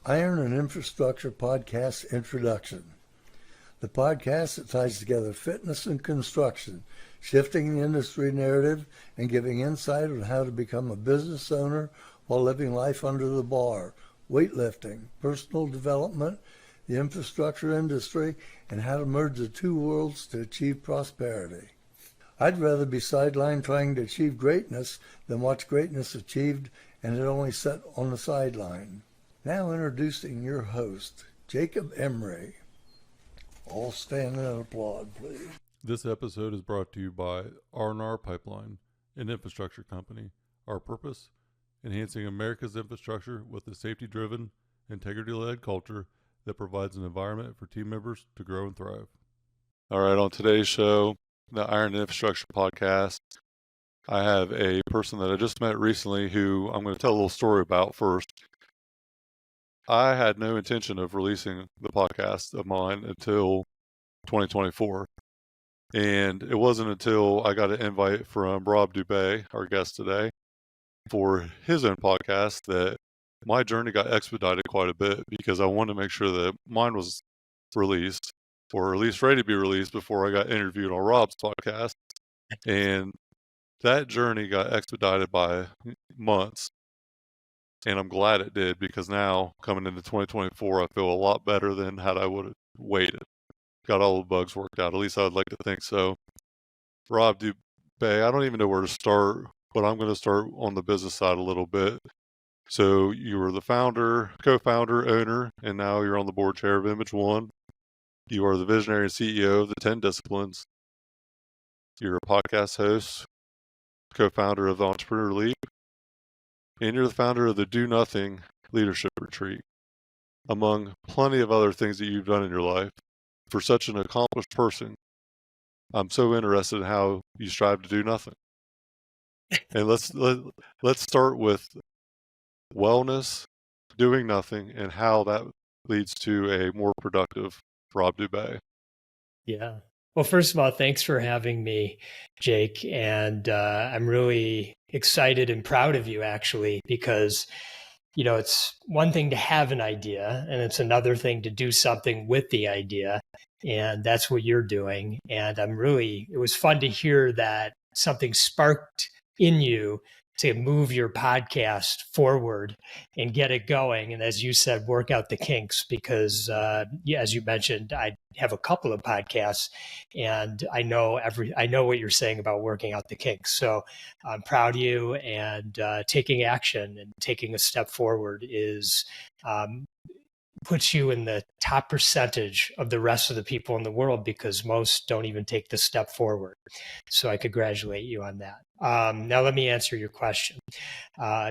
Iron and Infrastructure Podcast Introduction. The podcast that ties together fitness and construction, shifting the industry narrative and giving insight on how to become a business owner while living life under the bar, weightlifting, personal development, the infrastructure industry, and how to merge the two worlds to achieve prosperity. I'd rather be sidelined trying to achieve greatness than watch greatness achieved and it only set on the sideline. Now introducing your host, Jacob Emery. All stand and applaud, please. This episode is brought to you by R&R Pipeline, an infrastructure company. Our purpose? Enhancing America's infrastructure with a safety-driven, integrity-led culture that provides an environment for team members to grow and thrive. All right, on today's show, the Iron and Infrastructure Podcast, I have a person that I just met recently who I'm going to tell a little story about first. I had no intention of releasing the podcast of mine until 2024. And it wasn't until I got an invite from Rob Dube, our guest today, for his own podcast that my journey got expedited quite a bit because I wanted to make sure that mine was released, or at least ready to be released before I got interviewed on Rob's podcast. And that journey got expedited by months. And I'm glad it did because now, coming into 2024, I feel a lot better than had I would have waited. Got all the bugs worked out. At least I would like to think so. Rob Dube, I don't even know where to start, but I'm going to start on the business side a little bit. So you were the founder, co-founder, owner, and now you're on the board chair of ImageOne. You are the visionary and CEO of the 10 Disciplines. You're a podcast host, co-founder of the Entrepreneur League, and you're the founder of the Do Nothing Leadership Retreat, among plenty of other things that you've done in your life. For such an accomplished person, I'm so interested in how you strive to do nothing. And let's start with wellness, doing nothing, and how that leads to a more productive Rob Dube. Yeah. Well, first of all, thanks for having me, Jake. And I'm really excited and proud of you, actually, because, you know, it's one thing to have an idea and it's another thing to do something with the idea. And that's what you're doing. And it was fun to hear that something sparked in you to move your podcast forward and get it going. And as you said, work out the kinks because, as you mentioned, I have a couple of podcasts and I know what you're saying about working out the kinks. So I'm proud of you, and taking action and taking a step forward puts you in the top percentage of the rest of the people in the world because most don't even take the step forward. So I congratulate you on that. Now let me answer your question.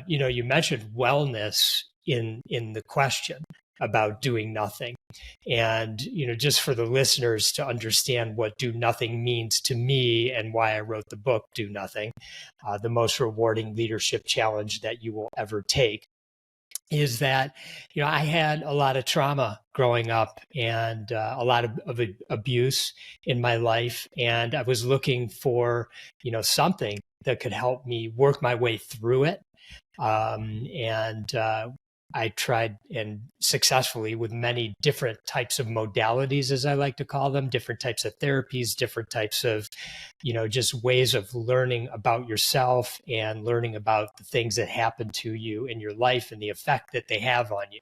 You mentioned wellness in the question about doing nothing. And, just for the listeners to understand what do nothing means to me and why I wrote the book, Do Nothing, the most rewarding leadership challenge that you will ever take, is that, I had a lot of trauma growing up and a lot of abuse in my life. And I was looking for, something that could help me work my way through it. I tried, and successfully, with many different types of modalities, as I like to call them, different types of therapies, different types of, just ways of learning about yourself and learning about the things that happen to you in your life and the effect that they have on you.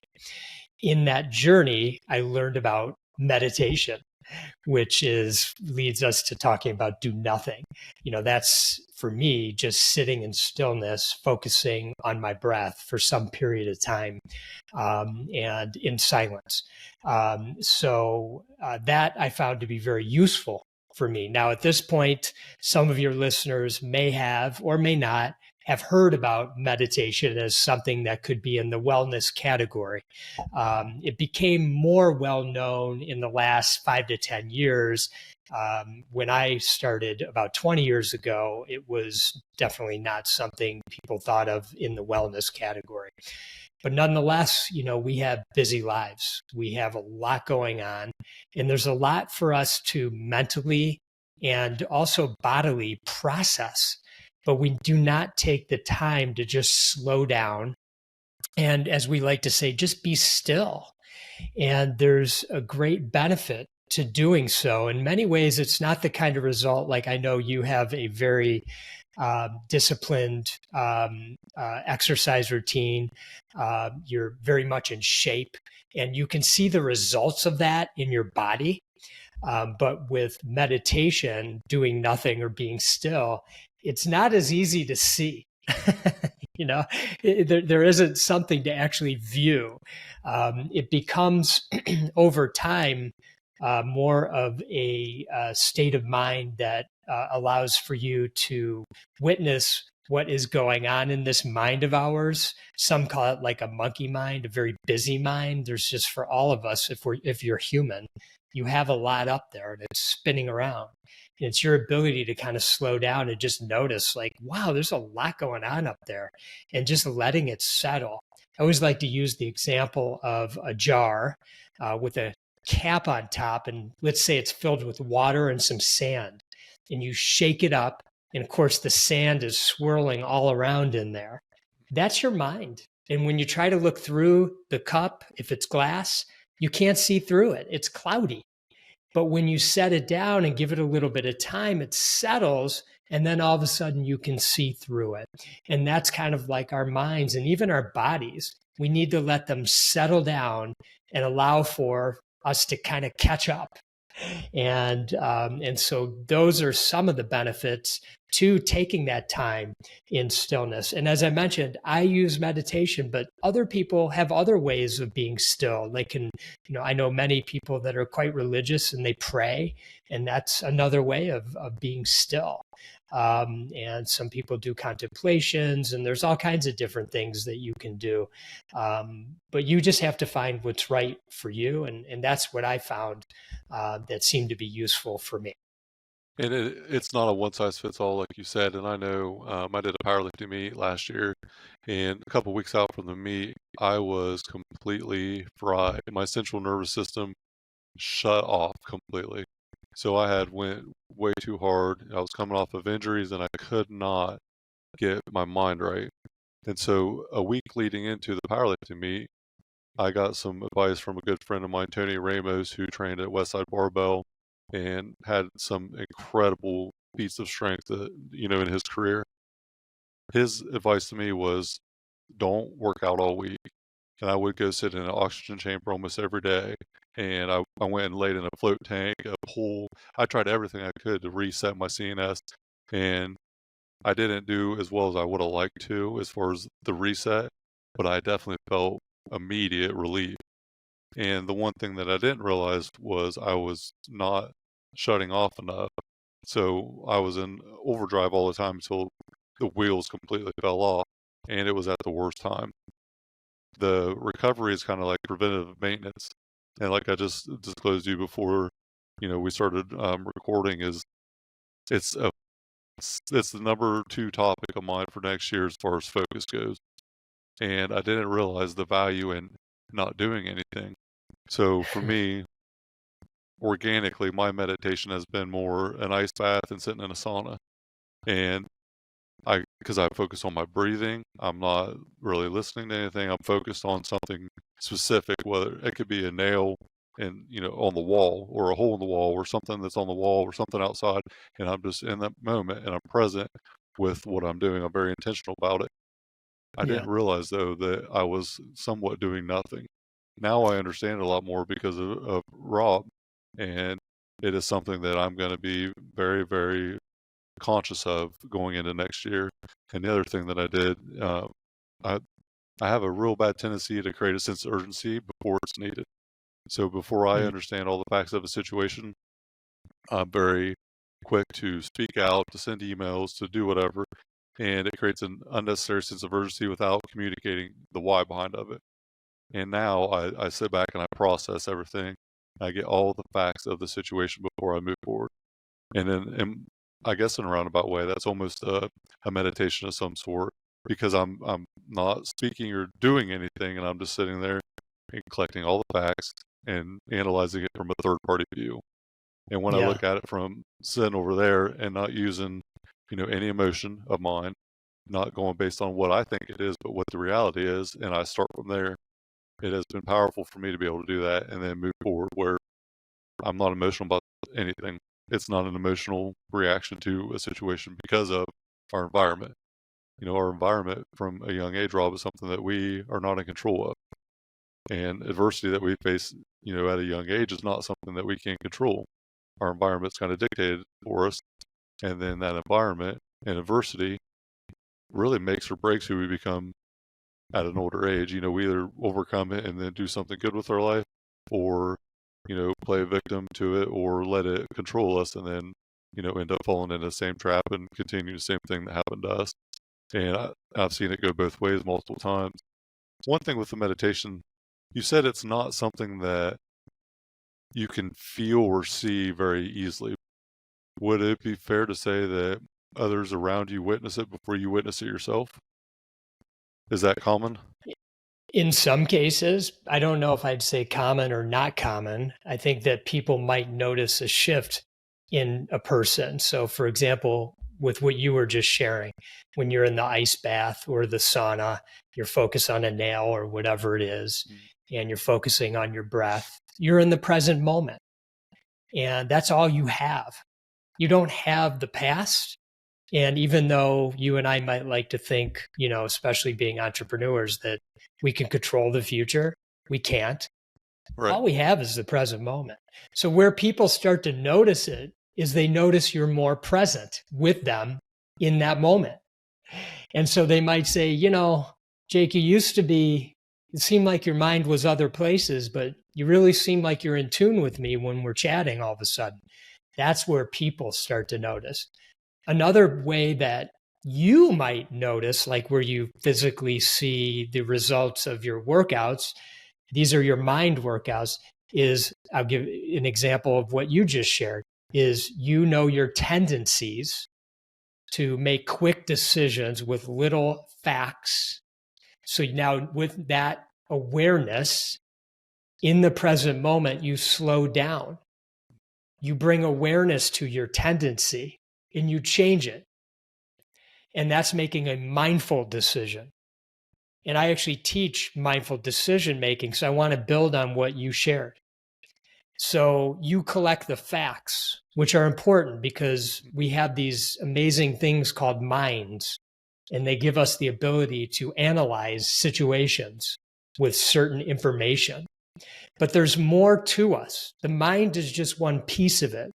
In that journey, I learned about meditation, which leads us to talking about do nothing. That's for me, just sitting in stillness, focusing on my breath for some period of time, and in silence. So that I found to be very useful for me. Now, at this point, some of your listeners may have or may not have heard about meditation as something that could be in the wellness category. It became more well known in the last 5 to 10 years. When I started about 20 years ago, it was definitely not something people thought of in the wellness category. But nonetheless, we have busy lives. We have a lot going on, and there's a lot for us to mentally and also bodily process. But we do not take the time to just slow down And as we like to say, just be still. And there's a great benefit to doing so. In many ways, it's not the kind of result like I know you have a very disciplined exercise routine. You're very much in shape, and you can see the results of that in your body. But with meditation, doing nothing or being still, it's not as easy to see. you know, there isn't something to actually view. It becomes over time more of a state of mind that allows for you to witness what is going on in this mind of ours. Some call it like a monkey mind, a very busy mind. There's just, for all of us, if you're human, you have a lot up there and it's spinning around. And it's your ability to kind of slow down and just notice, like, wow, there's a lot going on up there, and just letting it settle. I always like to use the example of a jar with a cap on top, and let's say it's filled with water and some sand, and you shake it up, and of course the sand is swirling all around in there. That's your mind. And when you try to look through the cup, if it's glass, you can't see through it. It's cloudy. But when you set it down and give it a little bit of time, it settles, and then all of a sudden you can see through it. And that's kind of like our minds and even our bodies. We need to let them settle down and allow for us to kind of catch up. And so those are some of the benefits to taking that time in stillness. And as I mentioned, I use meditation, but other people have other ways of being still. They can, I know many people that are quite religious and they pray, and that's another way of being still. And some people do contemplations, and there's all kinds of different things that you can do. But you just have to find what's right for you. And that's what I found that seemed to be useful for me. And it's not a one size fits all, like you said. And I know I did a powerlifting meet last year, and a couple of weeks out from the meet, I was completely fried. My central nervous system shut off completely. So I had went way too hard. I was coming off of injuries, and I could not get my mind right. And so a week leading into the powerlifting meet, I got some advice from a good friend of mine, Tony Ramos, who trained at Westside Barbell and had some incredible feats of strength, in his career. His advice to me was, don't work out all week. And I would go sit in an oxygen chamber almost every day. And I went and laid in a float tank, a pool. I tried everything I could to reset my CNS. And I didn't do as well as I would have liked to as far as the reset, but I definitely felt immediate relief. And the one thing that I didn't realize was I was not shutting off enough. So I was in overdrive all the time until the wheels completely fell off, and it was at the worst time. The recovery is kind of like preventative maintenance. And like I just disclosed to you before, we started recording, it's the number 2 topic of mine for next year as far as focus goes. And I didn't realize the value in not doing anything. So for me, organically, my meditation has been more an ice bath and sitting in a sauna. And because I focus on my breathing, I'm not really listening to anything. I'm focused on something specific, whether it could be a nail and, on the wall, or a hole in the wall, or something that's on the wall, or something outside. And I'm just in that moment, and I'm present with what I'm doing. I'm very intentional about it. I Yeah. didn't realize, though, that I was somewhat doing nothing. Now I understand a lot more because of Rob, and it is something that I'm going to be very, very conscious of going into next year. And the other thing that I did, I have a real bad tendency to create a sense of urgency before it's needed. So before I understand all the facts of a situation, I'm very quick to speak out, to send emails, to do whatever, and it creates an unnecessary sense of urgency without communicating the why behind of it. And now I sit back and I process everything. I get all the facts of the situation before I move forward. And then, I guess in a roundabout way, that's almost a meditation of some sort, because I'm not speaking or doing anything, and I'm just sitting there and collecting all the facts and analyzing it from a third party view. And when I Yeah. look at it from sitting over there and not using, any emotion of mine, not going based on what I think it is, but what the reality is, and I start from there. It has been powerful for me to be able to do that and then move forward where I'm not emotional about anything. It's not an emotional reaction to a situation because of our environment. Our environment from a young age, Rob, is something that we are not in control of. And adversity that we face, at a young age is not something that we can control. Our environment's kind of dictated for us. And then that environment and adversity really makes or breaks who we become at an older age. We either overcome it and then do something good with our life, or, play a victim to it or let it control us and then, end up falling in the same trap and continue the same thing that happened to us. And I've seen it go both ways multiple times. One thing with the meditation, you said it's not something that you can feel or see very easily. Would it be fair to say that others around you witness it before you witness it yourself? Is that common? In some cases, I don't know if I'd say common or not common. I think that people might notice a shift in a person. So, for example, with what you were just sharing, when you're in the ice bath or the sauna, you're focused on a nail or whatever it is, and you're focusing on your breath. You're in the present moment. And that's all you have. You don't have the past. And even though you and I might like to think, especially being entrepreneurs, that we can control the future, we can't. Right. All we have is the present moment. So where people start to notice it is they notice you're more present with them in that moment. And so they might say, Jake, it seemed like your mind was other places, but you really seem like you're in tune with me when we're chatting all of a sudden. That's where people start to notice. Another way that you might notice, like where you physically see the results of your workouts, these are your mind workouts, is, I'll give an example of what you just shared, is your tendencies to make quick decisions with little facts. So now with that awareness in the present moment, you slow down. You bring awareness to your tendency and you change it. And that's making a mindful decision. And I actually teach mindful decision making. So I want to build on what you shared. So you collect the facts, which are important because we have these amazing things called minds, and they give us the ability to analyze situations with certain information. But there's more to us. The mind is just one piece of it.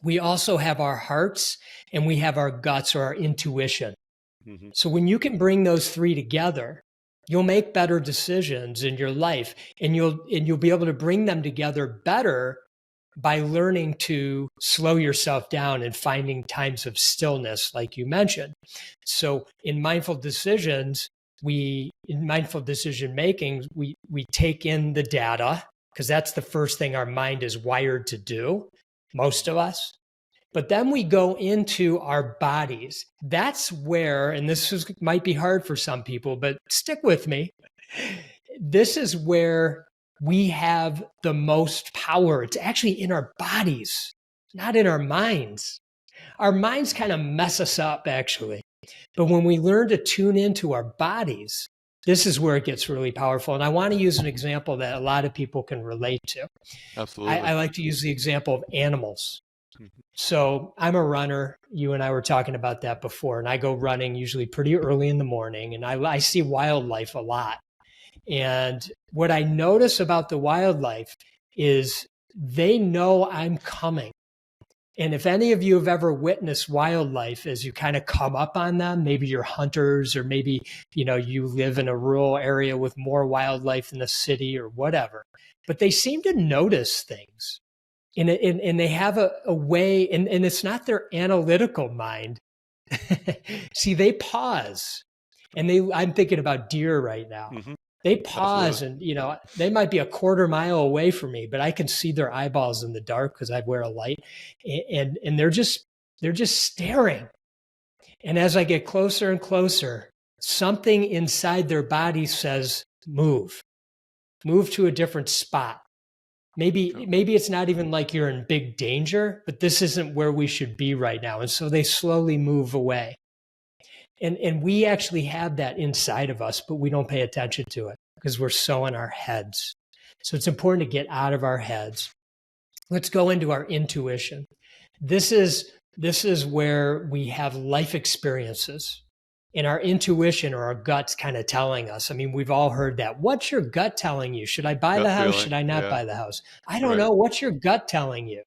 We also have our hearts and we have our guts or our intuition. Mm-hmm. So when you can bring those three together, you'll make better decisions in your life, and you'll be able to bring them together better by learning to slow yourself down and finding times of stillness, like you mentioned. So in mindful decisions, in mindful decision making, we take in the data, because that's the first thing our mind is wired to do, most of us. But then we go into our bodies. That's where, and might be hard for some people, but stick with me. This is where we have the most power. It's actually in our bodies, not in our minds. Our minds kind of mess us up, actually. But when we learn to tune into our bodies, this is where it gets really powerful. And I want to use an example that a lot of people can relate to. Absolutely. I like to use the example of animals. So I'm a runner. You and I were talking about that before. And I go running usually pretty early in the morning. And I see wildlife a lot. And what I notice about the wildlife is they know I'm coming. And if any of you have ever witnessed wildlife as you kind of come up on them, maybe you're hunters, or maybe, you live in a rural area with more wildlife in the city or whatever, but they seem to notice things. And they have a way, and it's not their analytical mind. See, they pause. And I'm thinking about deer right now. Mm-hmm. They pause. Absolutely. And, they might be a quarter mile away from me, but I can see their eyeballs in the dark because I wear a light. And they're just staring. And as I get closer and closer, something inside their body says, move to a different spot. Maybe it's not even like you're in big danger, but this isn't where we should be right now. And so they slowly move away. And we actually have that inside of us, but we don't pay attention to it because we're so in our heads. So it's important to get out of our heads. Let's go into our intuition. This is where we have life experiences and our intuition or our gut's kind of telling us. I mean, we've all heard that. What's your gut telling you? Should I buy Gut the house? feeling, Should I not yeah. buy the house? I don't Right. know. What's your gut telling you?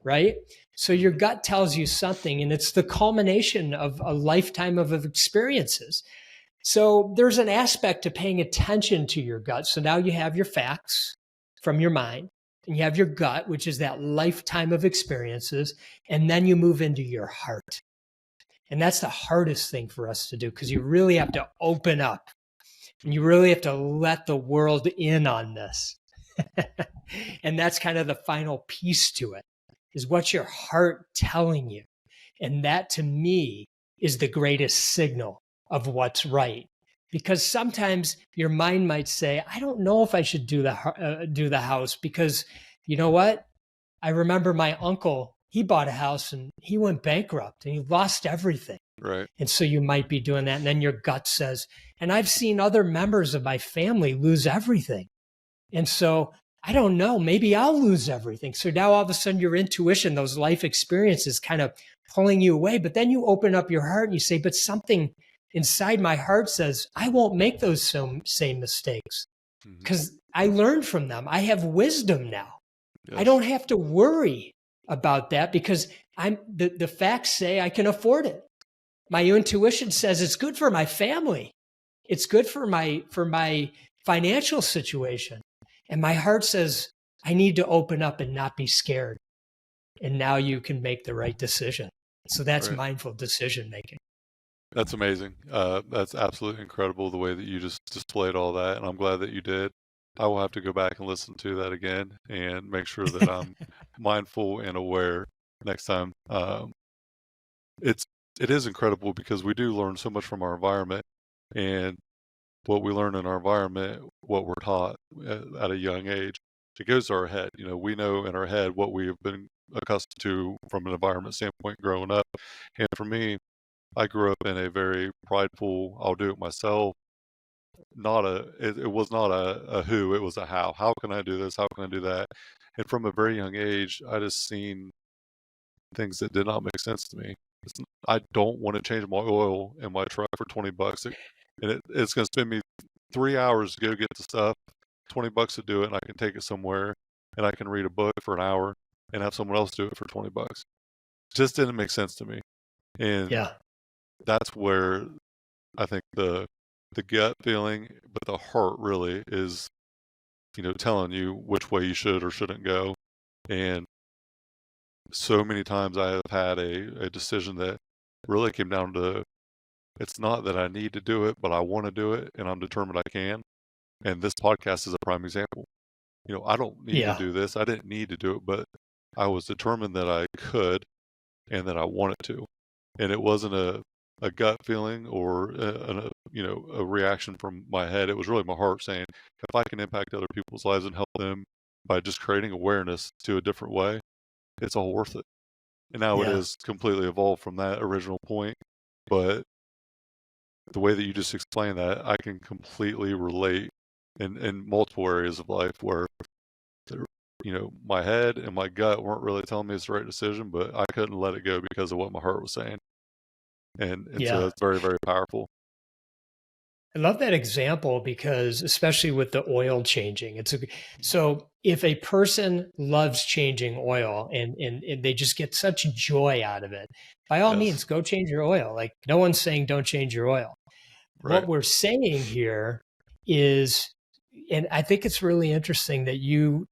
Right? So your gut tells you something, and it's the culmination of a lifetime of experiences. So there's an aspect to paying attention to your gut. So now you have your facts from your mind, and you have your gut, which is that lifetime of experiences, and then you move into your heart. And that's the hardest thing for us to do, because you really have to open up and you really have to let the world in on this. And that's kind of the final piece to it, is what's your heart telling you? And that, to me, is the greatest signal of what's right. Because sometimes your mind might say, I don't know if I should do the house, because you know what? I remember my uncle, he bought a house and he went bankrupt and he lost everything. Right. And so you might be doing that. And then your gut says, and I've seen other members of my family lose everything. And so I don't know, maybe I'll lose everything. So now all of a sudden your intuition, those life experiences kind of pulling you away. But then you open up your heart and you say, but something inside my heart says, I won't make those same mistakes because I learned from them. I have wisdom now. Yes. I don't have to worry about that because the facts say I can afford it. My intuition says it's good for my family. It's good for my financial situation. And my heart says I need to open up and not be scared. And now you can make the right decision. So that's mindful decision making. That's amazing. That's absolutely incredible the way that you just displayed all that, and I'm glad that you did. I will have to go back and listen to that again and make sure that I'm mindful and aware next time. It is incredible because we do learn so much from our environment, and what we learn in our environment, what we're taught at a young age, it goes to our head. You know, we know in our head what we have been accustomed to from an environment standpoint growing up. And for me, I grew up in a very prideful, I'll do it myself. It was not a who, it was a how. How can I do this? How can I do that? And from a very young age, I just seen things that did not make sense to me. I don't want to change my oil in my truck for $20, and it's going to spend me 3 hours to go get the stuff, $20 to do it, and I can take it somewhere, and I can read a book for an hour and have someone else do it for $20. Just didn't make sense to me, and that's where I think the gut feeling, but the heart really is, telling you which way you should or shouldn't go. And so many times I have had a decision that really came down to, it's not that I need to do it, but I want to do it, and I'm determined I can. And this podcast is a prime example. I don't need to do this. I didn't need to do it, but I was determined that I could and that I wanted to. And it wasn't a gut feeling or a reaction from my head. It was really my heart saying, if I can impact other people's lives and help them by just creating awareness to a different way, it's all worth it. And now it is completely evolved from that original point. But the way that you just explained that, I can completely relate in multiple areas of life where, my head and my gut weren't really telling me it's the right decision, but I couldn't let it go because of what my heart was saying. And so it's very, very powerful. I love that example because, especially with the oil changing, so if a person loves changing oil and they just get such joy out of it, by all means, go change your oil. Like, no one's saying don't change your oil. Right. What we're saying here is, and I think it's really interesting that you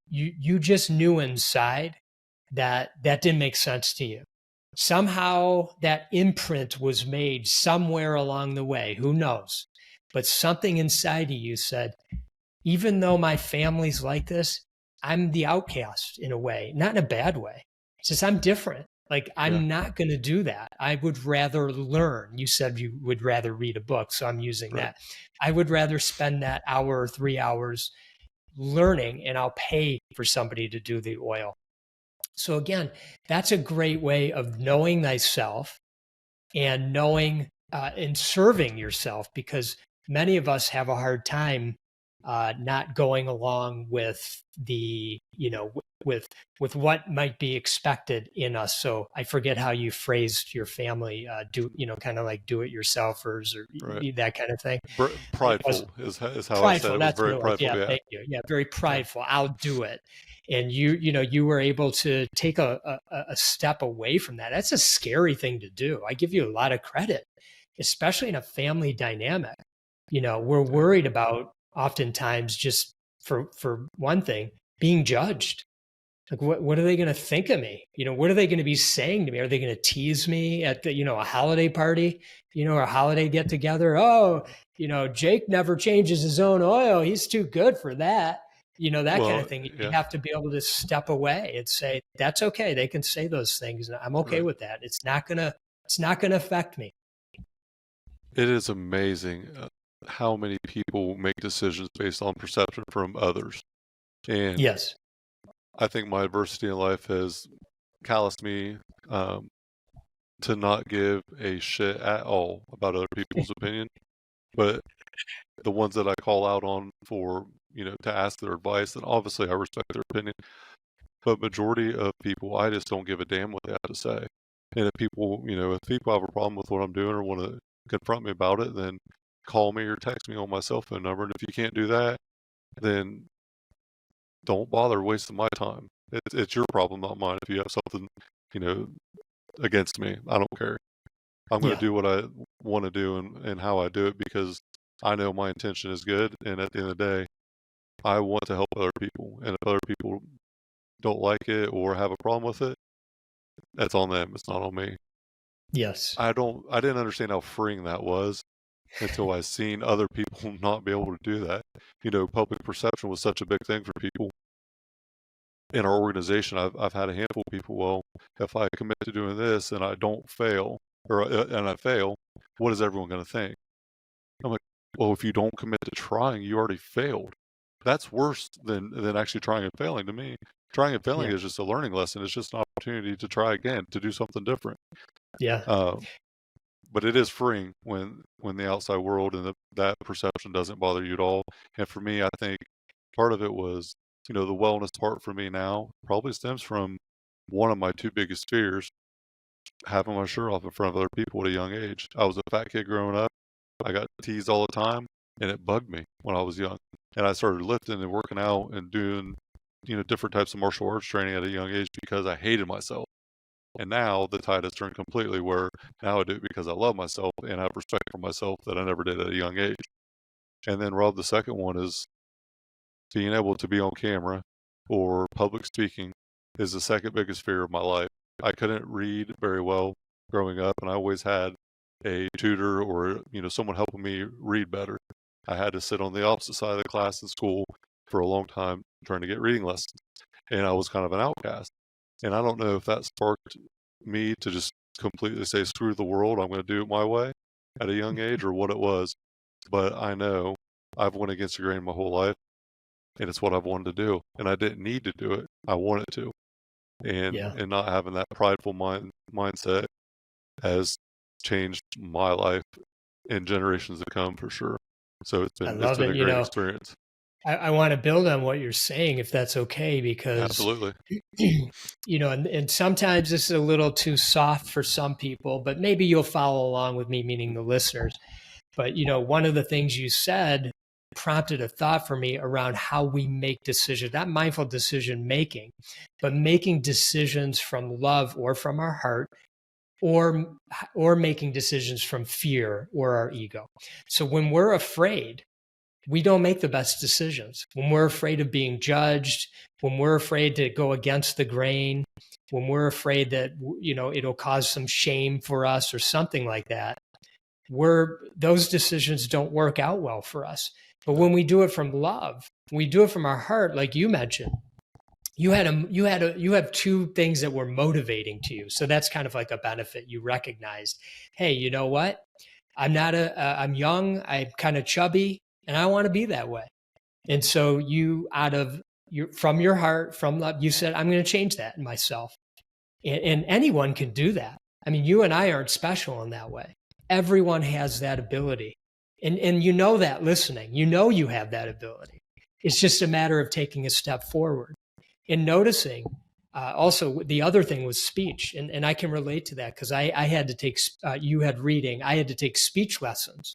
just knew inside that didn't make sense to you. Somehow that imprint was made somewhere along the way. Who knows? But something inside of you said, even though my family's like this, I'm the outcast in a way, not in a bad way. It's just I'm different. Like, I'm not going to do that. I would rather learn. You said you would rather read a book, so I'm using that. I would rather spend that hour or 3 hours learning, and I'll pay for somebody to do the oil. So again, that's a great way of knowing thyself and knowing in serving yourself, because many of us have a hard time not going along with the, with what might be expected in us. So I forget how you phrased your family, kind of like do it yourselfers or Right. that kind of thing. It was Prideful is how I said prideful. it. Was That's what very it was. prideful. Yeah. Yeah. Thank you. Yeah. Very prideful. I'll do it. And you were able to take a step away from that. That's a scary thing to do. I give you a lot of credit, especially in a family dynamic. We're worried about oftentimes, just for one thing, being judged. Like, what are they going to think of me? What are they going to be saying to me? Are they going to tease me at the, a holiday party, or a holiday get together? Oh, Jake never changes his own oil. He's too good for that. That kind of thing. You Yeah. have to be able to step away and say, that's okay. They can say those things. And I'm okay with that. It's not going to affect me. It is amazing how many people make decisions based on perception from others. And Yes. I think my adversity in life has calloused me to not give a shit at all about other people's opinion. But the ones that I call out on for, to ask their advice, and obviously I respect their opinion, but majority of people, I just don't give a damn what they have to say. And if people have a problem with what I'm doing or want to confront me about it, then call me or text me on my cell phone number. And if you can't do that, then don't bother wasting my time. It's your problem, not mine. If you have something, against me, I don't care. I'm going to do what I want to do and how I do it, because I know my intention is good. And at the end of the day, I want to help other people. And if other people don't like it or have a problem with it, that's on them. It's not on me. Yes. I didn't understand how freeing that was until I seen other people not be able to do that. Public perception was such a big thing for people. In our organization, I've had a handful of people, well, if I commit to doing this and I don't fail, and I fail, what is everyone going to think? I'm like, well, if you don't commit to trying, you already failed. That's worse than actually trying and failing to me. Trying and failing is just a learning lesson. It's just an opportunity to try again, to do something different. Yeah. But it is freeing when the outside world and that perception doesn't bother you at all. And for me, I think part of it was, the wellness part for me now probably stems from one of my two biggest fears, having my shirt off in front of other people at a young age. I was a fat kid growing up. I got teased all the time, and it bugged me when I was young. And I started lifting and working out and doing, different types of martial arts training at a young age because I hated myself. And now the tide has turned completely, where now I do it because I love myself and have respect for myself that I never did at a young age. And then, Rob, the second one is being able to be on camera or public speaking is the second biggest fear of my life. I couldn't read very well growing up, and I always had a tutor or, someone helping me read better. I had to sit on the opposite side of the class in school for a long time trying to get reading lessons, and I was kind of an outcast. And I don't know if that sparked me to just completely say, screw the world, I'm going to do it my way at a young age, or what it was. But I know I've went against the grain my whole life, and it's what I've wanted to do. And I didn't need to do it. I wanted to. And not having that prideful mindset has changed my life and generations to come, for sure. So it's been a great experience. I want to build on what you're saying, if that's okay, because absolutely, and sometimes this is a little too soft for some people, but maybe you'll follow along with me, meaning the listeners. But, one of the things you said prompted a thought for me around how we make decisions, not mindful decision making, but making decisions from love or from our heart, or making decisions from fear or our ego. So when we're afraid, we don't make the best decisions. When we're afraid of being judged, when we're afraid to go against the grain, when we're afraid that, it'll cause some shame for us or something like that, those decisions don't work out well for us. But when we do it from love, we do it from our heart, like you mentioned, you have two things that were motivating to you. So that's kind of like a benefit. You recognized, hey, you know what? I'm young, I'm kind of chubby, and I want to be that way. And so from your heart, from love, you said, I'm going to change that in myself. And anyone can do that. I mean, you and I aren't special in that way. Everyone has that ability. And you know that listening, you have that ability. It's just a matter of taking a step forward and noticing. Also, the other thing was speech. And I can relate to that because I had to take, you had reading, I had to take speech lessons.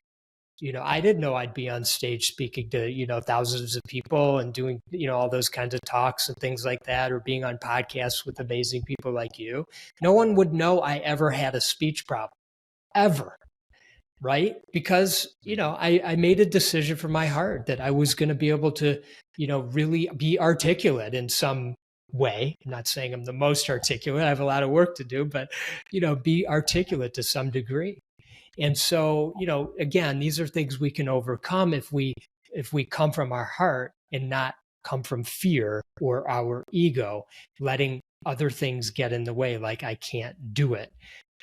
I didn't know I'd be on stage speaking to, thousands of people and doing, all those kinds of talks and things like that, or being on podcasts with amazing people like you. No one would know I ever had a speech problem, ever. Right. Because, I made a decision from my heart that I was going to be able to, really be articulate in some way. I'm not saying I'm the most articulate. I have a lot of work to do, but, be articulate to some degree. And so, again, these are things we can overcome if we come from our heart and not come from fear or our ego, letting other things get in the way, like I can't do it.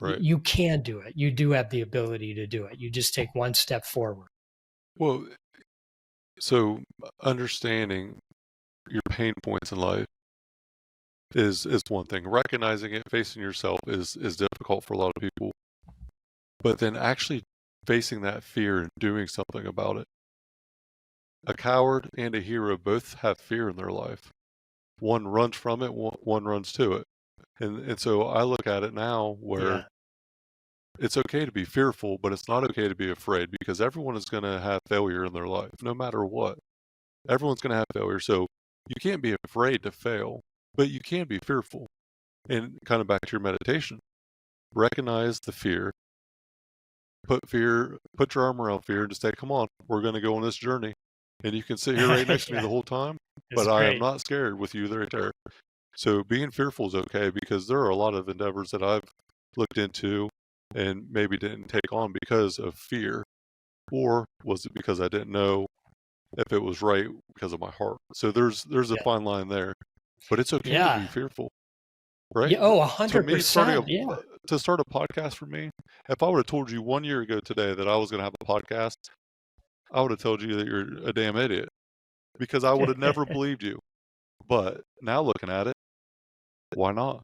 Right. You can do it. You do have the ability to do it. You just take one step forward. Well, so understanding your pain points in life is one thing. Recognizing it, facing yourself is difficult for a lot of people. But then actually facing that fear and doing something about it. A coward and a hero both have fear in their life. One runs from it, one runs to it. And so I look at it now where it's okay to be fearful, but it's not okay to be afraid, because everyone is going to have failure in their life, no matter what. Everyone's going to have failure. So you can't be afraid to fail, but you can be fearful. And kind of back to your meditation, recognize the fear. Put your arm around fear and just say, come on, we're going to go on this journey. And you can sit here right next to me the whole time, but I am not scared with you right there. So being fearful is okay, because there are a lot of endeavors that I've looked into and maybe didn't take on because of fear. Or was it because I didn't know if it was right because of my heart? So there's a fine line there. But it's okay to be fearful. Right? Yeah, 100%. To start a podcast for me, if I would have told you 1 year ago today that I was going to have a podcast, I would have told you that you're a damn idiot, because I would have never believed you. But now looking at it, why not?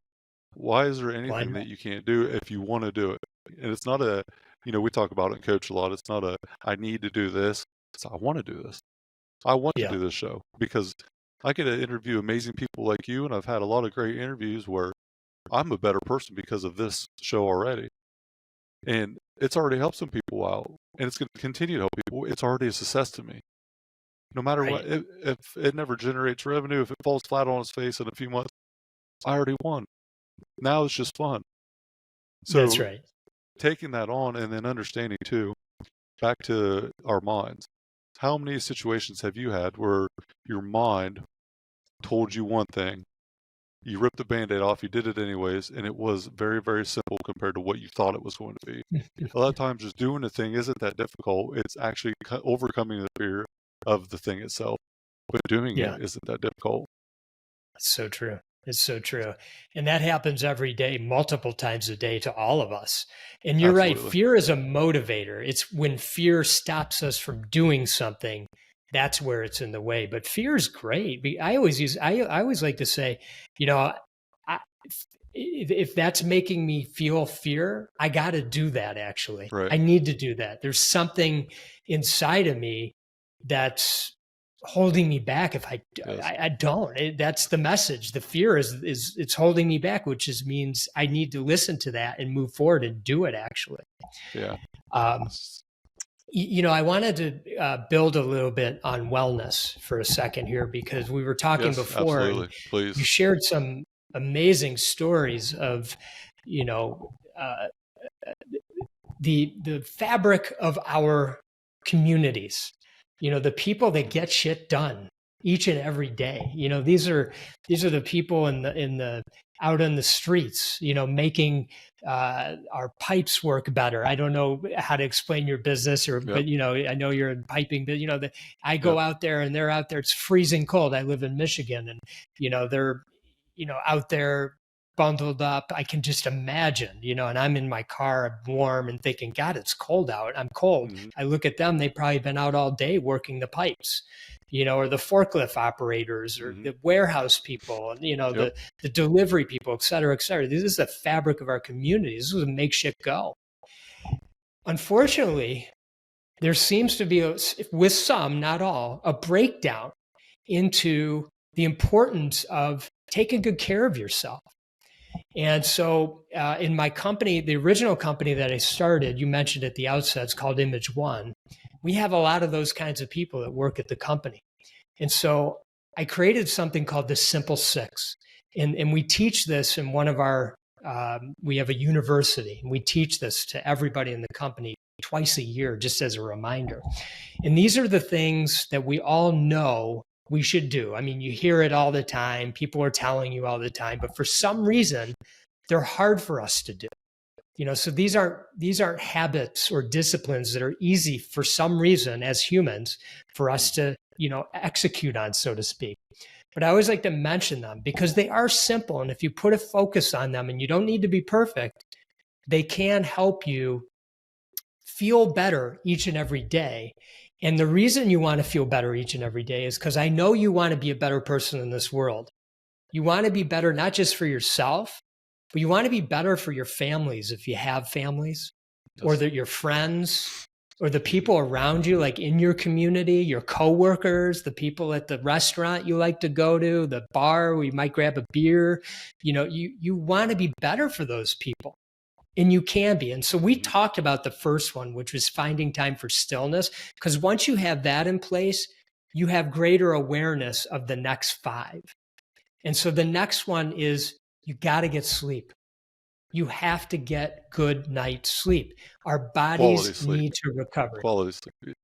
Why is there anything that you can't do if you want to do it? And it's not we talk about it in Coach a lot. It's not I need to do this. It's I want to do this. I want to do this show, because I get to interview amazing people like you, and I've had a lot of great interviews where I'm a better person because of this show already. And it's already helped some people out, and it's going to continue to help people. It's already a success to me. No matter what, if it never generates revenue, if it falls flat on its face in a few months, I already won. Now it's just fun. So that's right. Taking that on, and then understanding too, back to our minds. How many situations have you had where your mind told you one thing, you ripped the Band-Aid off, you did it anyways, and it was very, very simple compared to what you thought it was going to be? A lot of times just doing the thing isn't that difficult. It's actually overcoming the fear of the thing itself. But doing it isn't that difficult. It's so true. It's so true. And that happens every day, multiple times a day, to all of us. And you're right. Fear is a motivator. It's when fear stops us from doing something, that's where it's in the way. But fear is great. I always like to say, if that's making me feel fear, I got to do that. Actually, I need to do that. There's something inside of me that's holding me back. If I don't, that's the message. The fear is it's holding me back, which means I need to listen to that and move forward and do it. Actually. Yeah. I wanted to build a little bit on wellness for a second here, because we were talking before. Absolutely. Please. You shared some amazing stories of, the fabric of our communities. The people that get shit done each and every day. These are the people in the out in the streets, making our pipes work better. I don't know how to explain your business, but I know you're in piping, but I go out there and they're out there. It's freezing cold. I live in Michigan, and they're out there bundled up. I can just imagine, and I'm in my car, I'm warm and thinking, God, it's cold out. I'm cold. Mm-hmm. I look at them, they've probably been out all day working the pipes, or the forklift operators, or the warehouse people, and, the delivery people, et cetera, et cetera. This is the fabric of our communities. This is what makes shit go. Unfortunately, there seems to be, with some, not all, a breakdown into the importance of taking good care of yourself. And so in my company, the original company that I started, you mentioned at the outset, it's called ImageOne. We have a lot of those kinds of people that work at the company. And so I created something called the Simple Six. And we teach this in one of our, we have a university, and we teach this to everybody in the company twice a year, just as a reminder. And these are the things that we all know we should do. I mean, you hear it all the time. People are telling you all the time, but for some reason, they're hard for us to do. So these aren't habits or disciplines that are easy for some reason as humans for us to, execute on, so to speak. But I always like to mention them because they are simple. And if you put a focus on them, and you don't need to be perfect, they can help you feel better each and every day. And the reason you want to feel better each and every day is because I know you want to be a better person in this world. You want to be better, not just for yourself, but you want to be better for your families, if you have families, or your friends, or the people around you, like in your community, your coworkers, the people at the restaurant you like to go to, the bar where you might grab a beer. You want to be better for those people. And you can be. And so we talked about the first one, which was finding time for stillness, because once you have that in place, you have greater awareness of the next 5. And so the next one is you got to get sleep. You have to get good night's sleep. Our bodies need to recover. Quality sleep.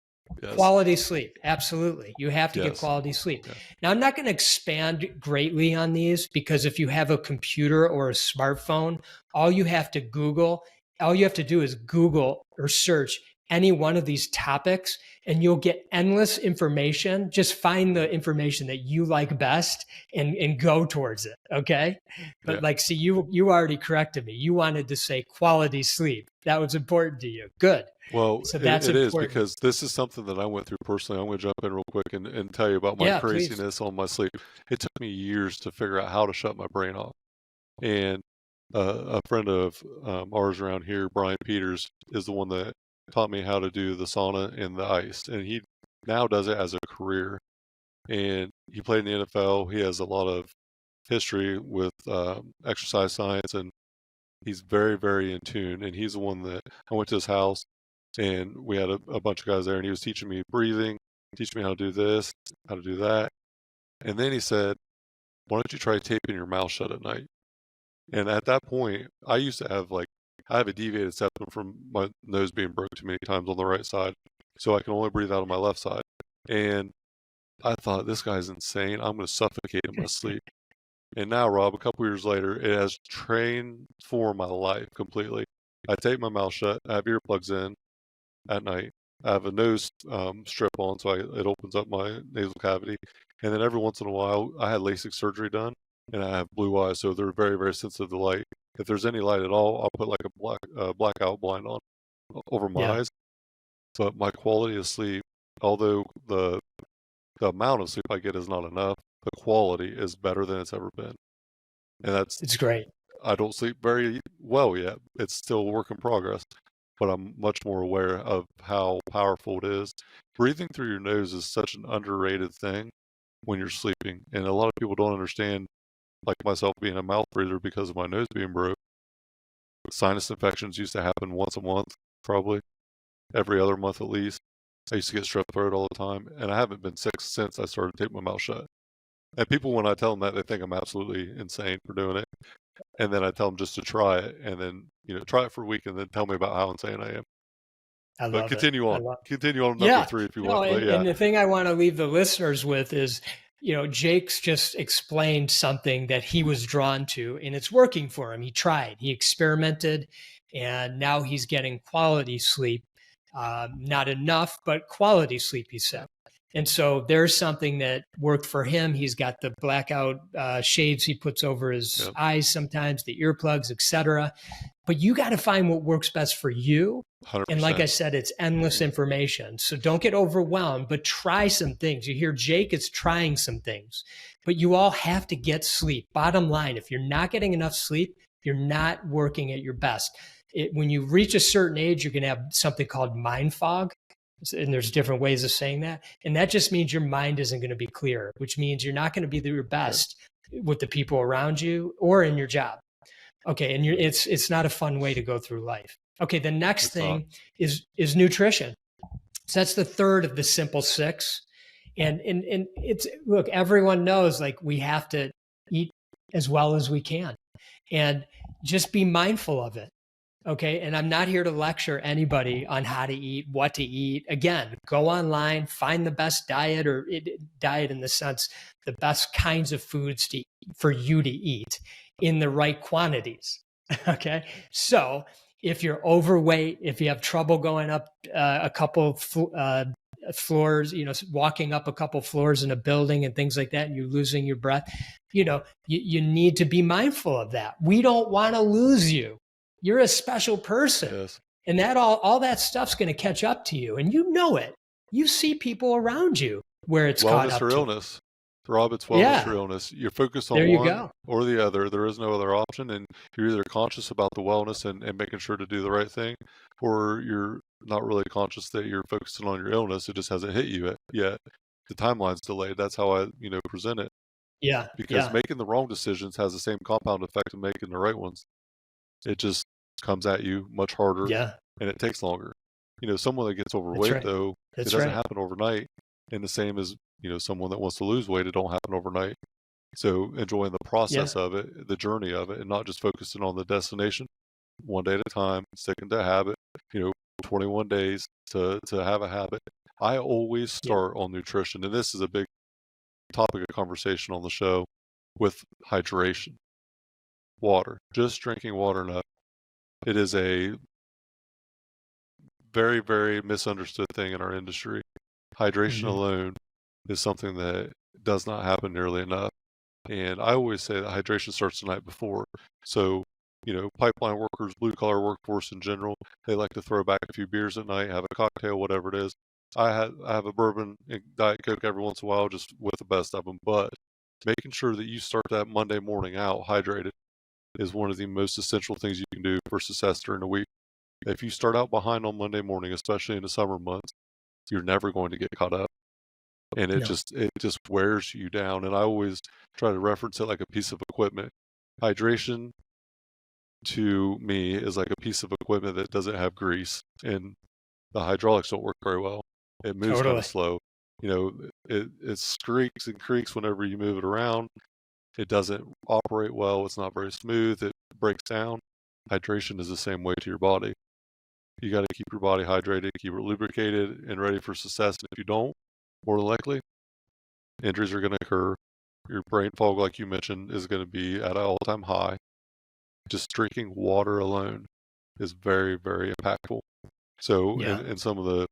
Yes. Quality sleep. Absolutely. You have to get quality sleep. Yeah. Now, I'm not going to expand greatly on these because if you have a computer or a smartphone, all you have to do is Google or search any one of these topics and you'll get endless information. Just find the information that you like best and go towards it. Okay. But see, you already corrected me. You wanted to say quality sleep. That was important to you. Good. Well, so that's it is because this is something that I went through personally. I'm going to jump in real quick and tell you about my craziness on my sleep. It took me years to figure out how to shut my brain off. And a friend of ours around here, Brian Peters, is the one that taught me how to do the sauna and the ice. And he now does it as a career. And he played in the NFL. He has a lot of history with exercise science, and he's very, very in tune. And he's the one that I went to his house. And we had a bunch of guys there, and he was teaching me breathing, teaching me how to do this, how to do that. And then he said, why don't you try taping your mouth shut at night? And at that point, I used to have I have a deviated septum from my nose being broke too many times on the right side. So I can only breathe out on my left side. And I thought, this guy's insane. I'm going to suffocate in my sleep. And now, Rob, a couple years later, it has transformed my life completely. I tape my mouth shut. I have earplugs in at night. I have a nose strip on, so it opens up my nasal cavity. And then every once in a while, I had LASIK surgery done, and I have blue eyes, so they're very, very sensitive to light. If there's any light at all, I'll put a blackout blind on over my eyes. But my quality of sleep, although the amount of sleep I get is not enough, the quality is better than it's ever been. And it's great. I don't sleep very well yet. It's still a work in progress. But I'm much more aware of how powerful it is. Breathing through your nose is such an underrated thing when you're sleeping. And a lot of people don't understand, like myself being a mouth breather because of my nose being broke. Sinus infections used to happen once a month, probably every other month at least. I used to get strep throat all the time, and I haven't been sick since I started taping my mouth shut. And people, when I tell them that, they think I'm absolutely insane for doing it. And then I tell them just to try it, and then try it for a week, and then tell me about how insane I am. I love but continue it. on. Continue on number 3 if you want. And the thing I want to leave the listeners with is, Jake's just explained something that he was drawn to, and it's working for him. He tried, he experimented, and now he's getting quality sleep. Not enough, but quality sleep, he said. And so there's something that worked for him. He's got the blackout shades he puts over his eyes sometimes, the earplugs, etc. But you got to find what works best for you. 100%. And like I said, it's endless information. So don't get overwhelmed, but try some things. You hear Jake is trying some things, but you all have to get sleep. Bottom line, if you're not getting enough sleep, You're not working at your best. When you reach a certain age, you're going to have something called mind fog. And there's different ways of saying that. And that just means your mind isn't going to be clear, which means you're not going to be your best with the people around you or in your job. Okay. And it's not a fun way to go through life. Okay. The next thing is nutrition. So that's the third of the simple six. And it's, look, everyone knows, like, we have to eat as well as we can and just be mindful of it. Okay. And I'm not here to lecture anybody on how to eat, what to eat. Again, go online, find the best diet, or diet in the sense, the best kinds of foods for you to eat in the right quantities. Okay. So if you're overweight, if you have trouble going up a couple floors, walking up a couple floors in a building and things like that, and you're losing your breath, you need to be mindful of that. We don't want to lose you. You're a special person. Yes. And that all that stuff's going to catch up to you. And you know it. You see people around you where it's caught up wellness or to. illness. Rob, it's wellness or illness. You're focused on one or the other. There is no other option. And you're either conscious about the wellness and making sure to do the right thing, or you're not really conscious that you're focusing on your illness. It just hasn't hit you yet. The timeline's delayed. That's how I, present it. Yeah. Because making the wrong decisions has the same compound effect of making the right ones. It just comes at you much harder, and it takes longer. Someone that gets overweight, though, it doesn't happen overnight. And the same as, someone that wants to lose weight, it don't happen overnight. So enjoying the process of it, the journey of it, and not just focusing on the destination, one day at a time, sticking to a habit, 21 days to have a habit. I always start on nutrition, and this is a big topic of conversation on the show, with hydration. Water, just drinking water enough. It is a very, very misunderstood thing in our industry. Hydration alone is something that does not happen nearly enough. And I always say that hydration starts the night before. So, pipeline workers, blue collar workforce in general, they like to throw back a few beers at night, have a cocktail, whatever it is. I have a bourbon and Diet Coke every once in a while, just with the best of them. But making sure that you start that Monday morning out hydrated is one of the most essential things you can do for success during the week. If you start out behind on Monday morning, especially in the summer months, you're never going to get caught up. And it just wears you down. And I always try to reference it like a piece of equipment. Hydration, to me, is like a piece of equipment that doesn't have grease, and the hydraulics don't work very well. It moves kind of slow. It squeaks and creaks whenever you move it around. It doesn't operate well. It's not very smooth. It breaks down. Hydration is the same way to your body. You got to keep your body hydrated, keep it lubricated and ready for success. And if you don't, more than likely, injuries are going to occur. Your brain fog, like you mentioned, is going to be at an all-time high. Just drinking water alone is very, very impactful. So, in some of the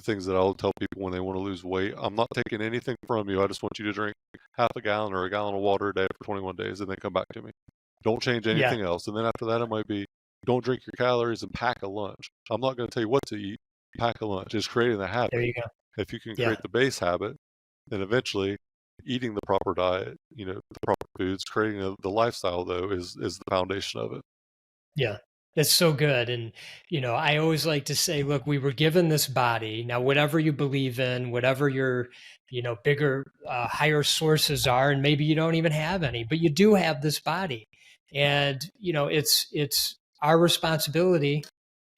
things that I'll tell people when they want to lose weight, I'm not taking anything from you. I just want you to drink half a gallon or a gallon of water a day for 21 days and then come back to me. Don't change anything else. And then after that, it might be, don't drink your calories and pack a lunch. I'm not going to tell you what to eat. Pack a lunch. It's creating the habit. There you go. If you can create the base habit, then eventually eating the proper diet, the proper foods, creating the lifestyle, though, is the foundation of it. Yeah. That's so good. And, I always like to say, look, we were given this body. Now, whatever you believe in, whatever your, bigger, higher sources are, and maybe you don't even have any, but you do have this body. And, it's our responsibility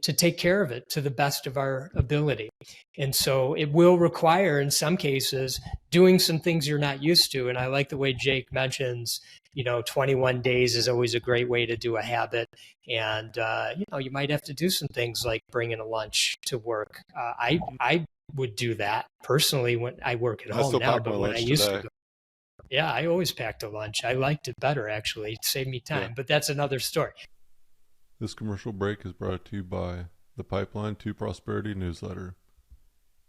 to take care of it to the best of our ability. And so it will require, in some cases, doing some things you're not used to. And I like the way Jake mentions, 21 days is always a great way to do a habit. And, you might have to do some things like bringing a lunch to work. I would do that personally when I work at home now, but when I used to go. Yeah, I always packed a lunch. I liked it better, actually. It saved me time, but that's another story. This commercial break is brought to you by the Pipeline to Prosperity newsletter.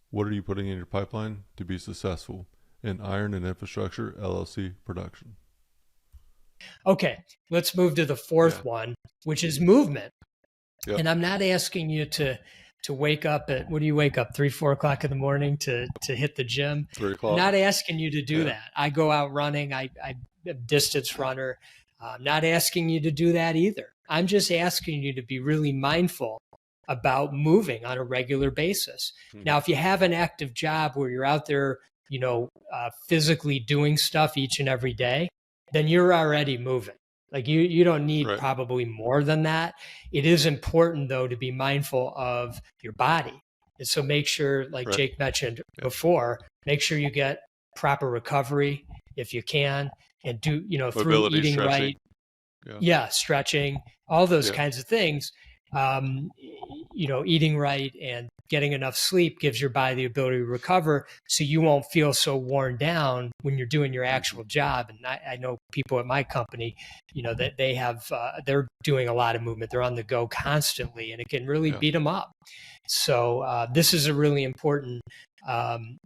What are you putting in your pipeline to be successful? An Iron and Infrastructure LLC production. Okay, let's move to the fourth one, which is movement. Yep. And I'm not asking you to wake up at, what do you wake up, 3, 4 o'clock in the morning to hit the gym? 3 o'clock. I'm not asking you to do that. I go out running. I'm a distance runner. I'm not asking you to do that either. I'm just asking you to be really mindful about moving on a regular basis. Now, if you have an active job where you're out there, physically doing stuff each and every day, then you're already moving. Like you don't need Right. probably more than that. It is important though to be mindful of your body. And so make sure, like Right. Jake mentioned before, make sure you get proper recovery if you can, and do, through Mobility, eating stretching. right. Yeah. Yeah, stretching, all those Yeah. kinds of things. Eating right and getting enough sleep gives your body the ability to recover, so you won't feel so worn down when you're doing your actual job. And I know people at my company, that they have, they're doing a lot of movement. They're on the go constantly, and it can really beat them up. So this is a really important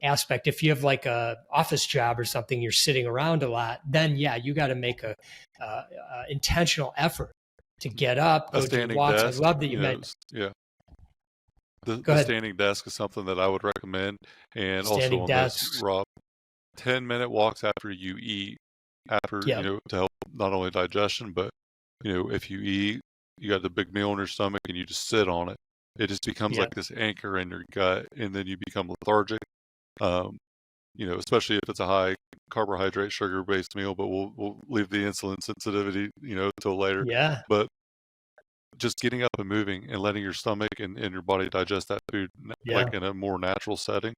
aspect. If you have like a office job or something, you're sitting around a lot, then you got to make a intentional effort to get up, A go do standing walks. I desk, love that you mentioned. yeah. Go The ahead. standing desk is something that I would recommend. And Standing also on this, desks. Rob, 10-minute walks after you eat, Yeah. to help not only digestion, but, if you eat, you got the big meal in your stomach and you just sit on it. It just becomes Yeah. like this anchor in your gut, and then you become lethargic. Especially if it's a high carbohydrate, sugar-based meal, but we'll leave the insulin sensitivity, till later. Yeah. But just getting up and moving and letting your stomach and your body digest that food Yeah. like in a more natural setting,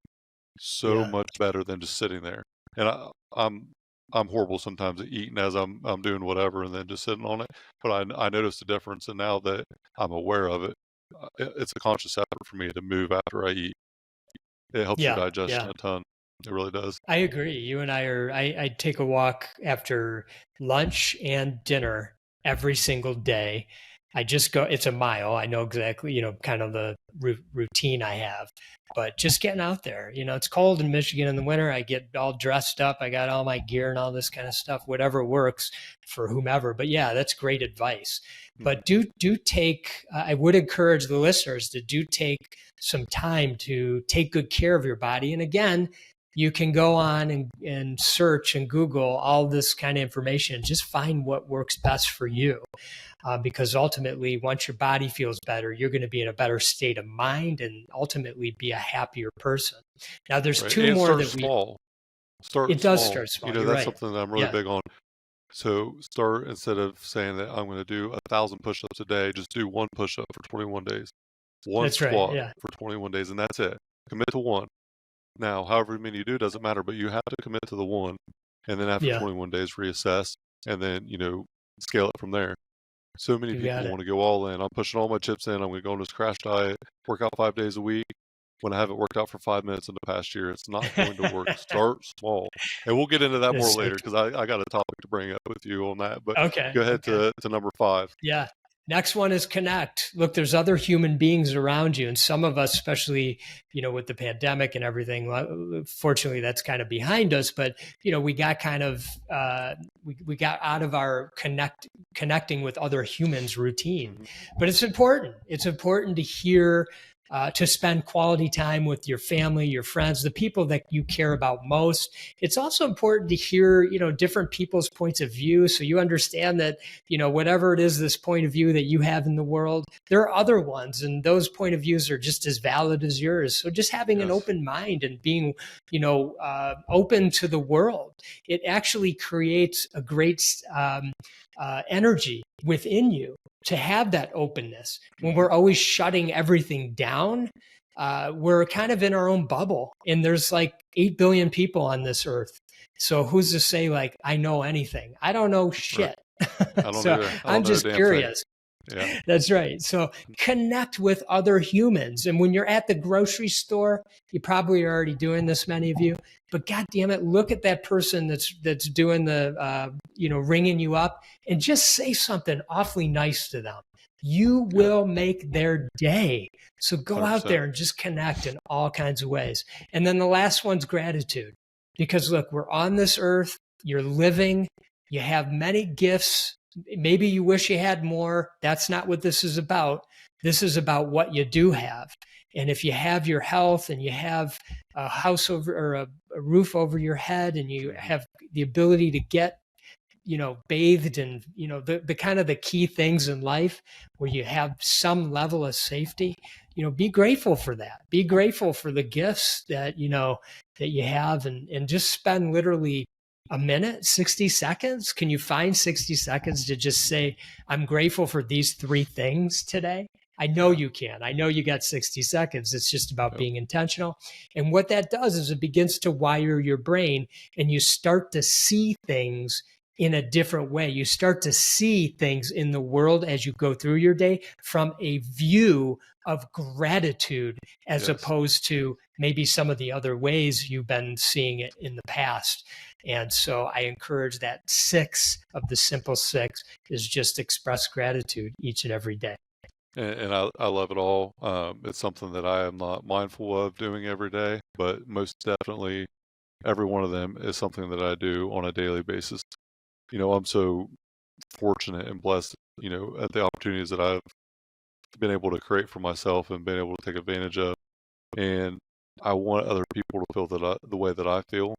so much better than just sitting there. And I'm horrible sometimes at eating as I'm doing whatever and then just sitting on it. But I noticed a difference, and now that I'm aware of it, it's a conscious effort for me to move after I eat. It helps your Yeah. digestion Yeah. a ton. It really does. I agree. You and I take a walk after lunch and dinner every single day. I just go, it's a mile. I know exactly, kind of the routine I have, but just getting out there, it's cold in Michigan in the winter. I get all dressed up. I got all my gear and all this kind of stuff, whatever works for whomever. But yeah, that's great advice. But do take, I would encourage the listeners to do take some time to take good care of your body. And again, you can go on and search and Google all this kind of information and just find what works best for you. Because ultimately, once your body feels better, you're going to be in a better state of mind and ultimately be a happier person. Now, there's Right. two And more start that small. Start it does small. start small. That's You're right. something that I'm really big on. So start, instead of saying that I'm going to do 1,000 push-ups a day, just do one push-up for 21 days, one That's right. squat Yeah. for 21 days, and that's it. Commit to one. Now, however many you do doesn't matter, but you have to commit to the one, and then after 21 days, reassess, and then scale it from there. So many people want to go all in. I'm pushing all my chips in. I'm going to go on this crash diet, work out 5 days a week. When I haven't worked out for 5 minutes in the past year, it's not going to work. Start small. And we'll get into that more later, because I got a topic to bring up with you on that. But go ahead to number 5. Yeah. Next one is connect. Look, there's other human beings around you. And some of us, especially, with the pandemic and everything, fortunately, that's kind of behind us. But, we got kind of, we got out of our connecting with other humans routine. But it's important. It's important to hear, to spend quality time with your family, your friends, the people that you care about most. It's also important to hear, different people's points of view, so you understand that, whatever it is, this point of view that you have in the world, there are other ones, and those point of views are just as valid as yours. So just having an open mind and being, open to the world, it actually creates a great energy within you to have that openness. When we're always shutting everything down, we're kind of in our own bubble, and there's like 8 billion people on this earth. So who's to say like, I know anything? I don't know shit. Right. I don't So either. I'm just curious. Yeah. That's right. So connect with other humans. And when you're at the grocery store, you probably are already doing this, many of you, but God damn it, look at that person that's doing the, ringing you up, and just say something awfully nice to them. You will make their day. So go 100%. out there and just connect in all kinds of ways. And then the last one's gratitude. Because look, we're on this earth, you're living, you have many gifts. Maybe you wish you had more. That's not what this is about. This is about what you do have. And if you have your health, and you have a house over, or a roof over your head, and you have the ability to get bathed in, the kind of the key things in life where you have some level of safety, be grateful for that. Be grateful for the gifts that, that you have, and just spend literally a minute, 60 seconds. Can you find 60 seconds to just say, I'm grateful for these 3 things today? I know you can. I know you got 60 seconds. It's just about Yep. being intentional. And what that does is it begins to wire your brain, and you start to see things in a different way. You start to see things in the world as you go through your day from a view of gratitude, as Yes. opposed to maybe some of the other ways you've been seeing it in the past. And so I encourage that 6 of the simple 6 is just express gratitude each and every day. And I love it all. It's something that I am not mindful of doing every day, but most definitely every one of them is something that I do on a daily basis. I'm so fortunate and blessed, at the opportunities that I've been able to create for myself and been able to take advantage of. And I want other people to feel the way that I feel,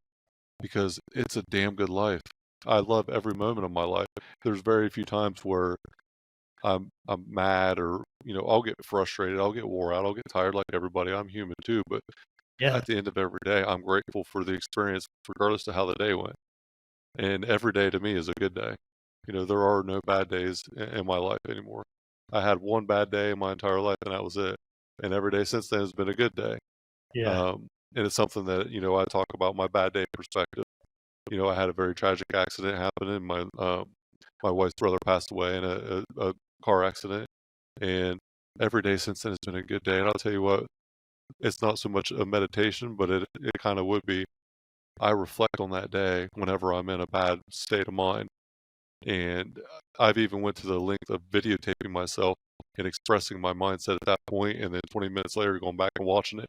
because it's a damn good life. I love every moment of my life. There's very few times where I'm mad, or I'll get frustrated, I'll get wore out, I'll get tired like everybody. I'm human too, but Yeah. at the end of every day, I'm grateful for the experience, regardless of how the day went. And every day to me is a good day. There are no bad days in my life anymore. I had one bad day in my entire life, and that was it. And every day since then has been a good day. Yeah. And it's something that I talk about my bad day perspective. I had a very tragic accident happen, and my wife's brother passed away in a car accident, and every day since then has been a good day. And I'll tell you what, it's not so much a meditation, but it kind of would be. I reflect on that day whenever I'm in a bad state of mind, and I've even went to the length of videotaping myself and expressing my mindset at that point, and then 20 minutes later going back and watching it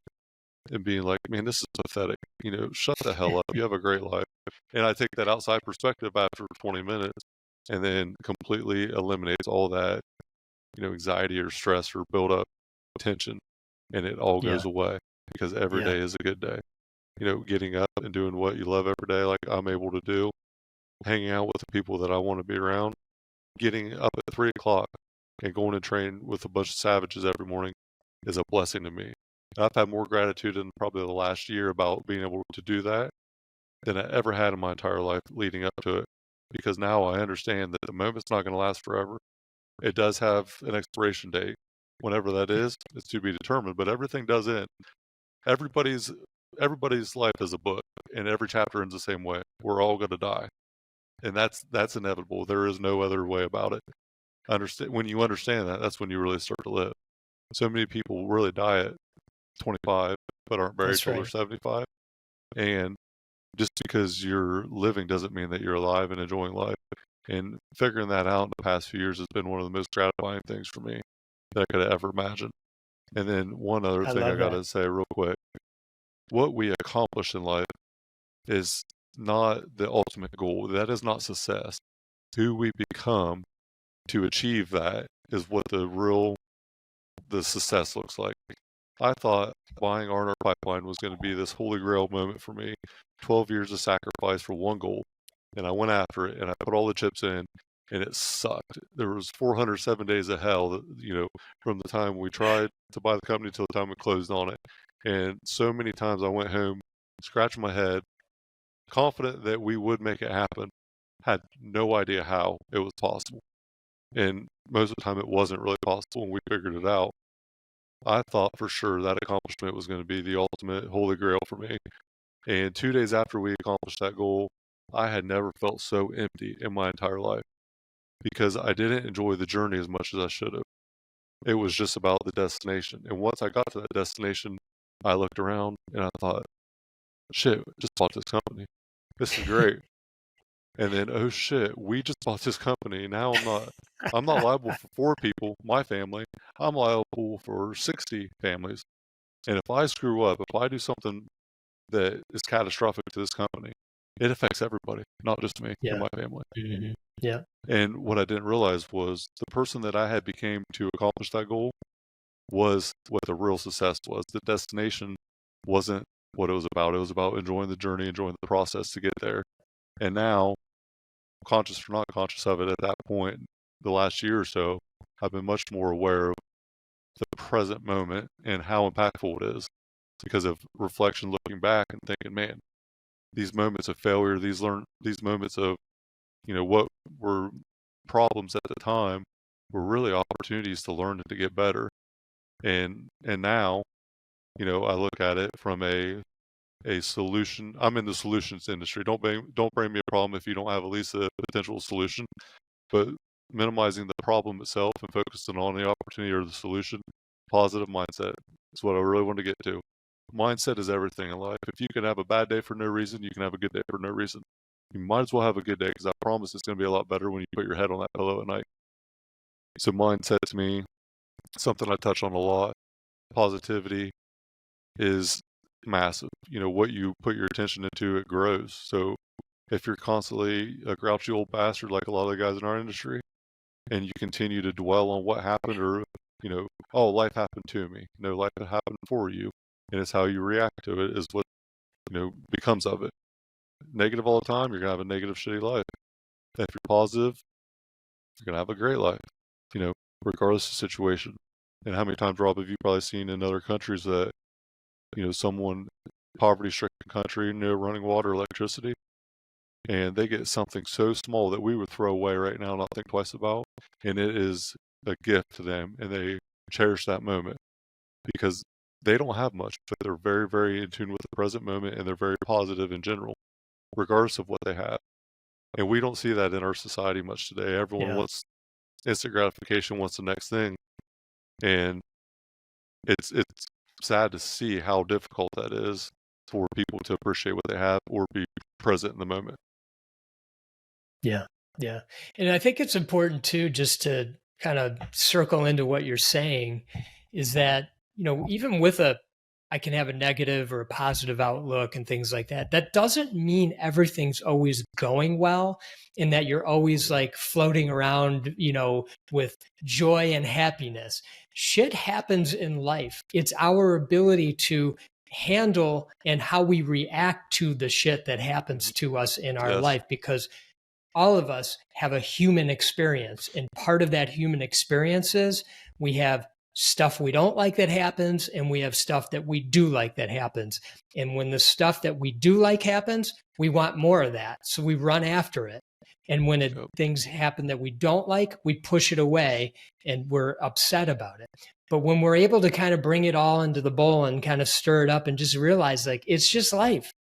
and being like, man, this is pathetic. Shut the hell up. You have a great life. And I take that outside perspective after 20 minutes, and then completely eliminates all that, anxiety or stress or build up tension, and it all Yeah. goes away, because every Yeah. day is a good day. Getting up and doing what you love every day, like I'm able to do, hanging out with the people that I want to be around, getting up at 3 o'clock and going to train with a bunch of savages every morning is a blessing to me. And I've had more gratitude in probably the last year about being able to do that than I ever had in my entire life leading up to it. Because now I understand that the moment's not going to last forever. It does have an expiration date. Whenever that is, it's to be determined. But everything does end. Everybody's everybody's life is a book, and every chapter ends the same way. We're all going to die, and that's inevitable. There is no other way about it. Understand When you understand that, that's when you really start to live. So many people really die at 25, but aren't buried That's till they're right. 75. And just because you're living doesn't mean that you're alive and enjoying life. And figuring that out in the past few years has been one of the most gratifying things for me that I could have ever imagined. And then one other I thing I love got that. to say real quick: what we accomplish in life is not the ultimate goal. That is not success. Who we become to achieve that is what the success looks like. I thought buying R&R Pipeline was going to be this holy grail moment for me. 12 years of sacrifice for one goal. And I went after it, and I put all the chips in, and it sucked. There was 407 days of hell, from the time we tried to buy the company till the time we closed on it. And so many times I went home, scratching my head, confident that we would make it happen, had no idea how it was possible. And most of the time it wasn't really possible, and we figured it out. I thought for sure that accomplishment was going to be the ultimate holy grail for me. And 2 days after we accomplished that goal, I had never felt so empty in my entire life, because I didn't enjoy the journey as much as I should have. It was just about the destination. And once I got to that destination, I looked around and I thought, shit, I just bought this company. This is great. And then, oh shit, we just bought this company. Now I'm not liable for 4 people, my family. I'm liable for 60 families. And if I screw up, if I do something that is catastrophic to this company, it affects everybody, not just me and Yeah. my family. Mhm. Yeah. And what I didn't realize was the person that I had became to accomplish that goal was what the real success was. The destination wasn't what it was about. It was about enjoying the journey, enjoying the process to get there. And now conscious or not conscious of it at that point, the last year or so, I've been much more aware of the present moment and how impactful it is because of reflection, looking back and thinking, man, these moments of failure, these moments of, what were problems at the time were really opportunities to learn and to get better. And now, I look at it from a solution. I'm in the solutions industry. Don't bring me a problem if you don't have at least a potential solution. But minimizing the problem itself and focusing on the opportunity or the solution, positive mindset is what I really want to get to. Mindset is everything in life. If you can have a bad day for no reason, you can have a good day for no reason. You might as well have a good day because I promise it's going to be a lot better when you put your head on that pillow at night. So mindset to me, something I touch on a lot. Positivity is massive. What you put your attention into, it grows. So if you're constantly a grouchy old bastard like a lot of the guys in our industry, and you continue to dwell on what happened or, oh, life happened to me. No, life happened for you. And it's how you react to it is what, becomes of it. Negative all the time, you're going to have a negative, shitty life. If you're positive, you're going to have a great life, regardless of situation. And how many times, Rob, have you probably seen in other countries that, someone, poverty-stricken country, no running water, electricity, and they get something so small that we would throw away right now and not think twice about, and it is a gift to them, and they cherish that moment because they don't have much, but they're very, very in tune with the present moment, and they're very positive in general, regardless of what they have. And we don't see that in our society much today. Everyone wants instant gratification, wants the next thing, and it's sad to see how difficult that is for people to appreciate what they have or be present in the moment. Yeah. Yeah. And I think it's important too, just to kind of circle into what you're saying, is that, even with I can have a negative or a positive outlook and things like that. That doesn't mean everything's always going well and that you're always like floating around, with joy and happiness. Shit happens in life. It's our ability to handle and how we react to the shit that happens to us in our life, because all of us have a human experience. And part of that human experience is we have stuff we don't like that happens, and we have stuff that we do like that happens. And when the stuff that we do like happens, we want more of that. So we run after it. And when things happen that we don't like, we push it away and we're upset about it. But when we're able to kind of bring it all into the bowl and kind of stir it up and just realize like, it's just life.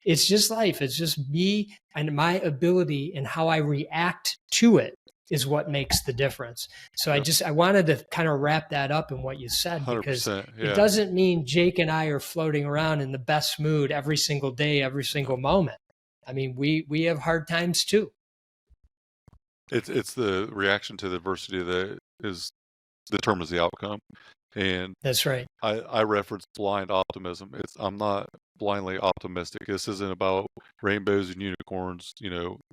It's just life. It's just me and my ability and how I react to it is what makes the difference. So I wanted to kind of wrap that up in what you said, because it doesn't mean Jake and I are floating around in the best mood every single day, every single moment. I mean, we have hard times too. It's the reaction to the adversity that determines the outcome. And that's right. I reference blind optimism. I'm not blindly optimistic. This isn't about rainbows and unicorns.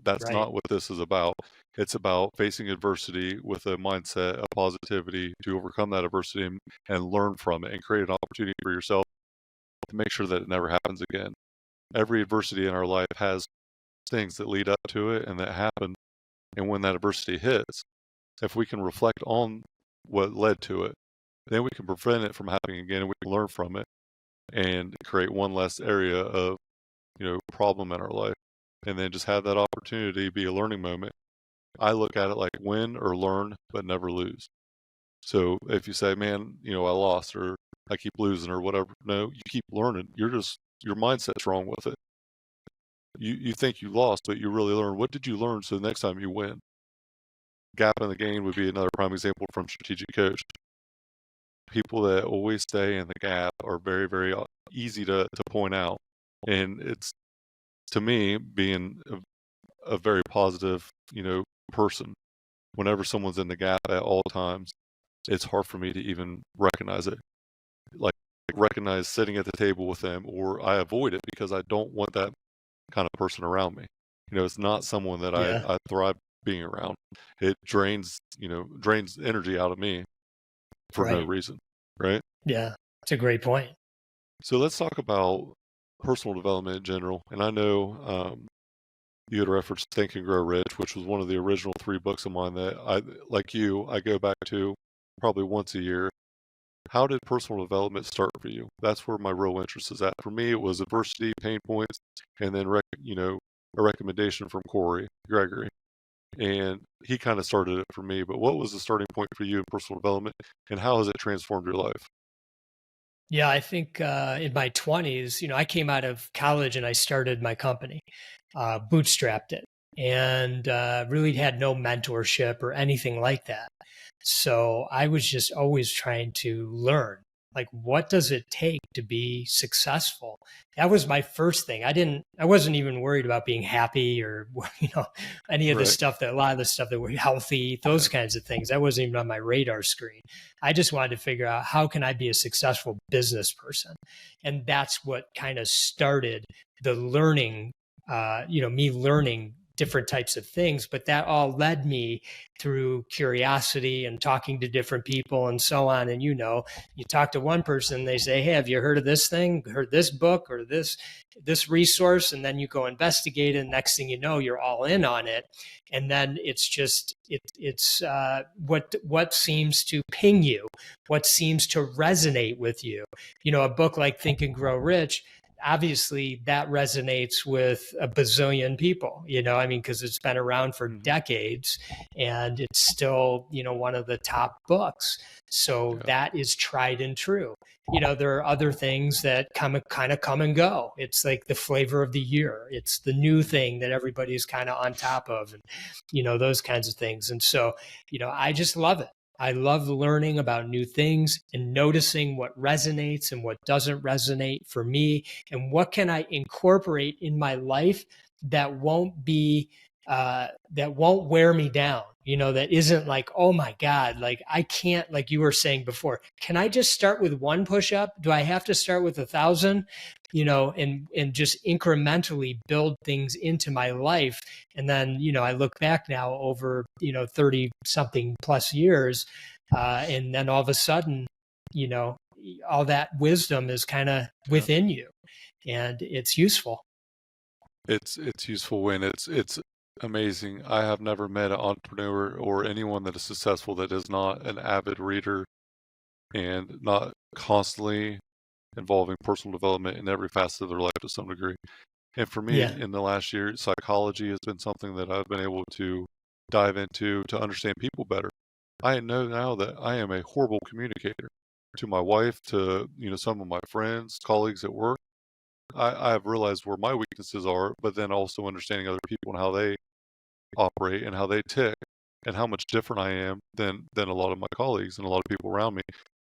That's not what this is about. It's about facing adversity with a mindset of positivity to overcome that adversity and learn from it and create an opportunity for yourself to make sure that it never happens again. Every adversity in our life has things that lead up to it and that happen. And when that adversity hits, if we can reflect on what led to it, then we can prevent it from happening again, and we can learn from it and create one less area of, problem in our life, and then just have that opportunity be a learning moment. I look at it like win or learn, but never lose. So if you say, man, I lost or I keep losing or whatever, no, you keep learning. Your mindset's wrong with it. You think you lost, but you really learn. What did you learn so the next time you win? Gap in the gain would be another prime example from Strategic Coach. People that always stay in the gap are very, very easy to point out. And it's, to me, being a very positive, person, whenever someone's in the gap at all times, it's hard for me to even recognize it. Like recognize sitting at the table with them, or I avoid it because I don't want that kind of person around me. It's not someone that I thrive being around. It drains energy out of me for no reason, right? Yeah, it's a great point. So let's talk about personal development in general. And I know you had referenced Think and Grow Rich, which was one of the original 3 books of mine that I go back to probably once a year. How did personal development start for you? That's where my real interest is at. For me, it was adversity, pain points, and then a recommendation from Corey Gregory, and he kind of started it for me. But what was the starting point for you in personal development, and how has it transformed your life? Yeah, I think in my 20s, I came out of college and I started my company, bootstrapped it, and really had no mentorship or anything like that. So I was just always trying to learn, like, what does it take to be successful? That was my first thing. I wasn't even worried about being happy or, any of the Right. stuff a lot of the stuff that were healthy, those Yeah. kinds of things. That wasn't even on my radar screen. I just wanted to figure out how can I be a successful business person? And that's what kind of started the learning, me learning different types of things. But that all led me through curiosity and talking to different people and so on. And, you talk to one person, they say, "Hey, have you heard of this thing, heard this book or this resource?" And then you go investigate it. And next thing you know, you're all in on it. And then it's just it's what seems to ping you, what seems to resonate with you. A book like Think and Grow Rich, obviously that resonates with a bazillion people, because it's been around for Mhm. decades and it's still, one of the top books. So Yeah. that is tried and true. There are other things that kind of come and go. It's like the flavor of the year. It's the new thing that everybody's kind of on top of, and, those kinds of things. And so, I just love it. I love learning about new things and noticing what resonates and what doesn't resonate for me, and what can I incorporate in my life that won't wear me down. That isn't like, oh my God, like I can't, like you were saying before, can I just start with 1 push-up? Do I have to start with 1,000? And just incrementally build things into my life. And then, I look back now over, 30 something plus years. And then all of a sudden, you know, all that wisdom is kind of Yeah. within you, and it's useful. It's useful when it's amazing. I have never met an entrepreneur or anyone that is successful that is not an avid reader and not constantly involving personal development in every facet of their life to some degree. And for me, Yeah. in the last year, psychology has been something that I've been able to dive into to understand people better. I know now that I am a horrible communicator to my wife, to some of my friends, colleagues at work. I have realized where my weaknesses are, but then also understanding other people and how they operate and how they tick and how much different I am than a lot of my colleagues and a lot of people around me.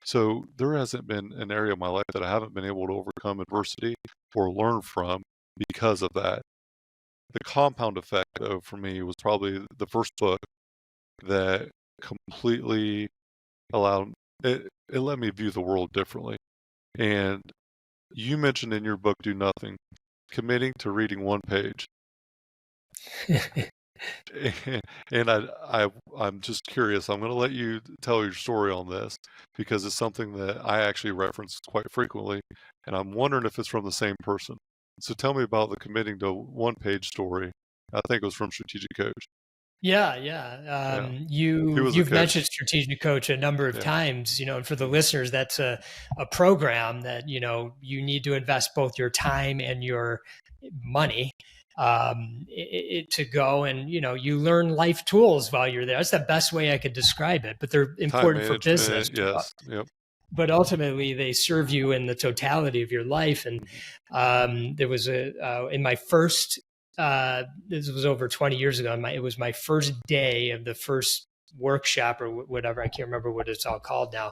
So there hasn't been an area of my life that I haven't been able to overcome adversity or learn from because of that. The compound effect, though, for me was probably the first book that completely allowed it let me view the world differently. And you mentioned in your book, Do Nothing, committing to reading 1 page. And I'm just curious. I'm going to let you tell your story on this because it's something that I actually reference quite frequently, and I'm wondering if it's from the same person. So tell me about the committing to 1 page story. I think it was from Strategic Coach. Yeah, yeah. Yeah. Who was the You've coach? mentioned Strategic Coach a number of Yeah. times, and for the listeners, that's a program that, you need to invest both your time and your money to go, and, you learn life tools while you're there. That's the best way I could describe it, but they're Time important for business. management. Yes. Yep. But ultimately they serve you in the totality of your life. And Mhm. there was in my first, this was over 20 years ago. It was my first day of the first workshop or whatever. I can't remember what it's all called now.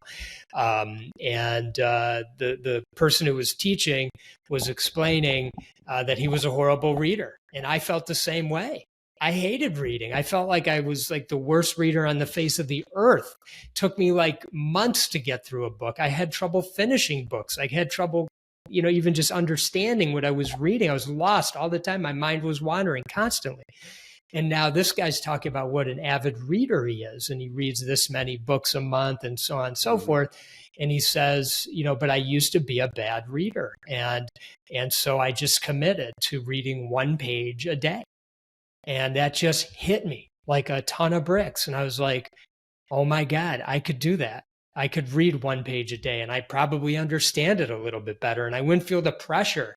And the person who was teaching was explaining that he was a horrible reader. And I felt the same way. I hated reading. I felt like I was like the worst reader on the face of the earth. It took me like months to get through a book. I had trouble finishing books. I had trouble, even just understanding what I was reading. I was lost all the time. My mind was wandering constantly. And now this guy's talking about what an avid reader he is. And he reads this many books a month and so on and so Mhm. forth. And he says, but I used to be a bad reader. And so I just committed to reading 1 page a day. And that just hit me like a ton of bricks. And I was like, oh my God, I could do that. I could read 1 page a day and I probably understand it a little bit better. And I wouldn't feel the pressure.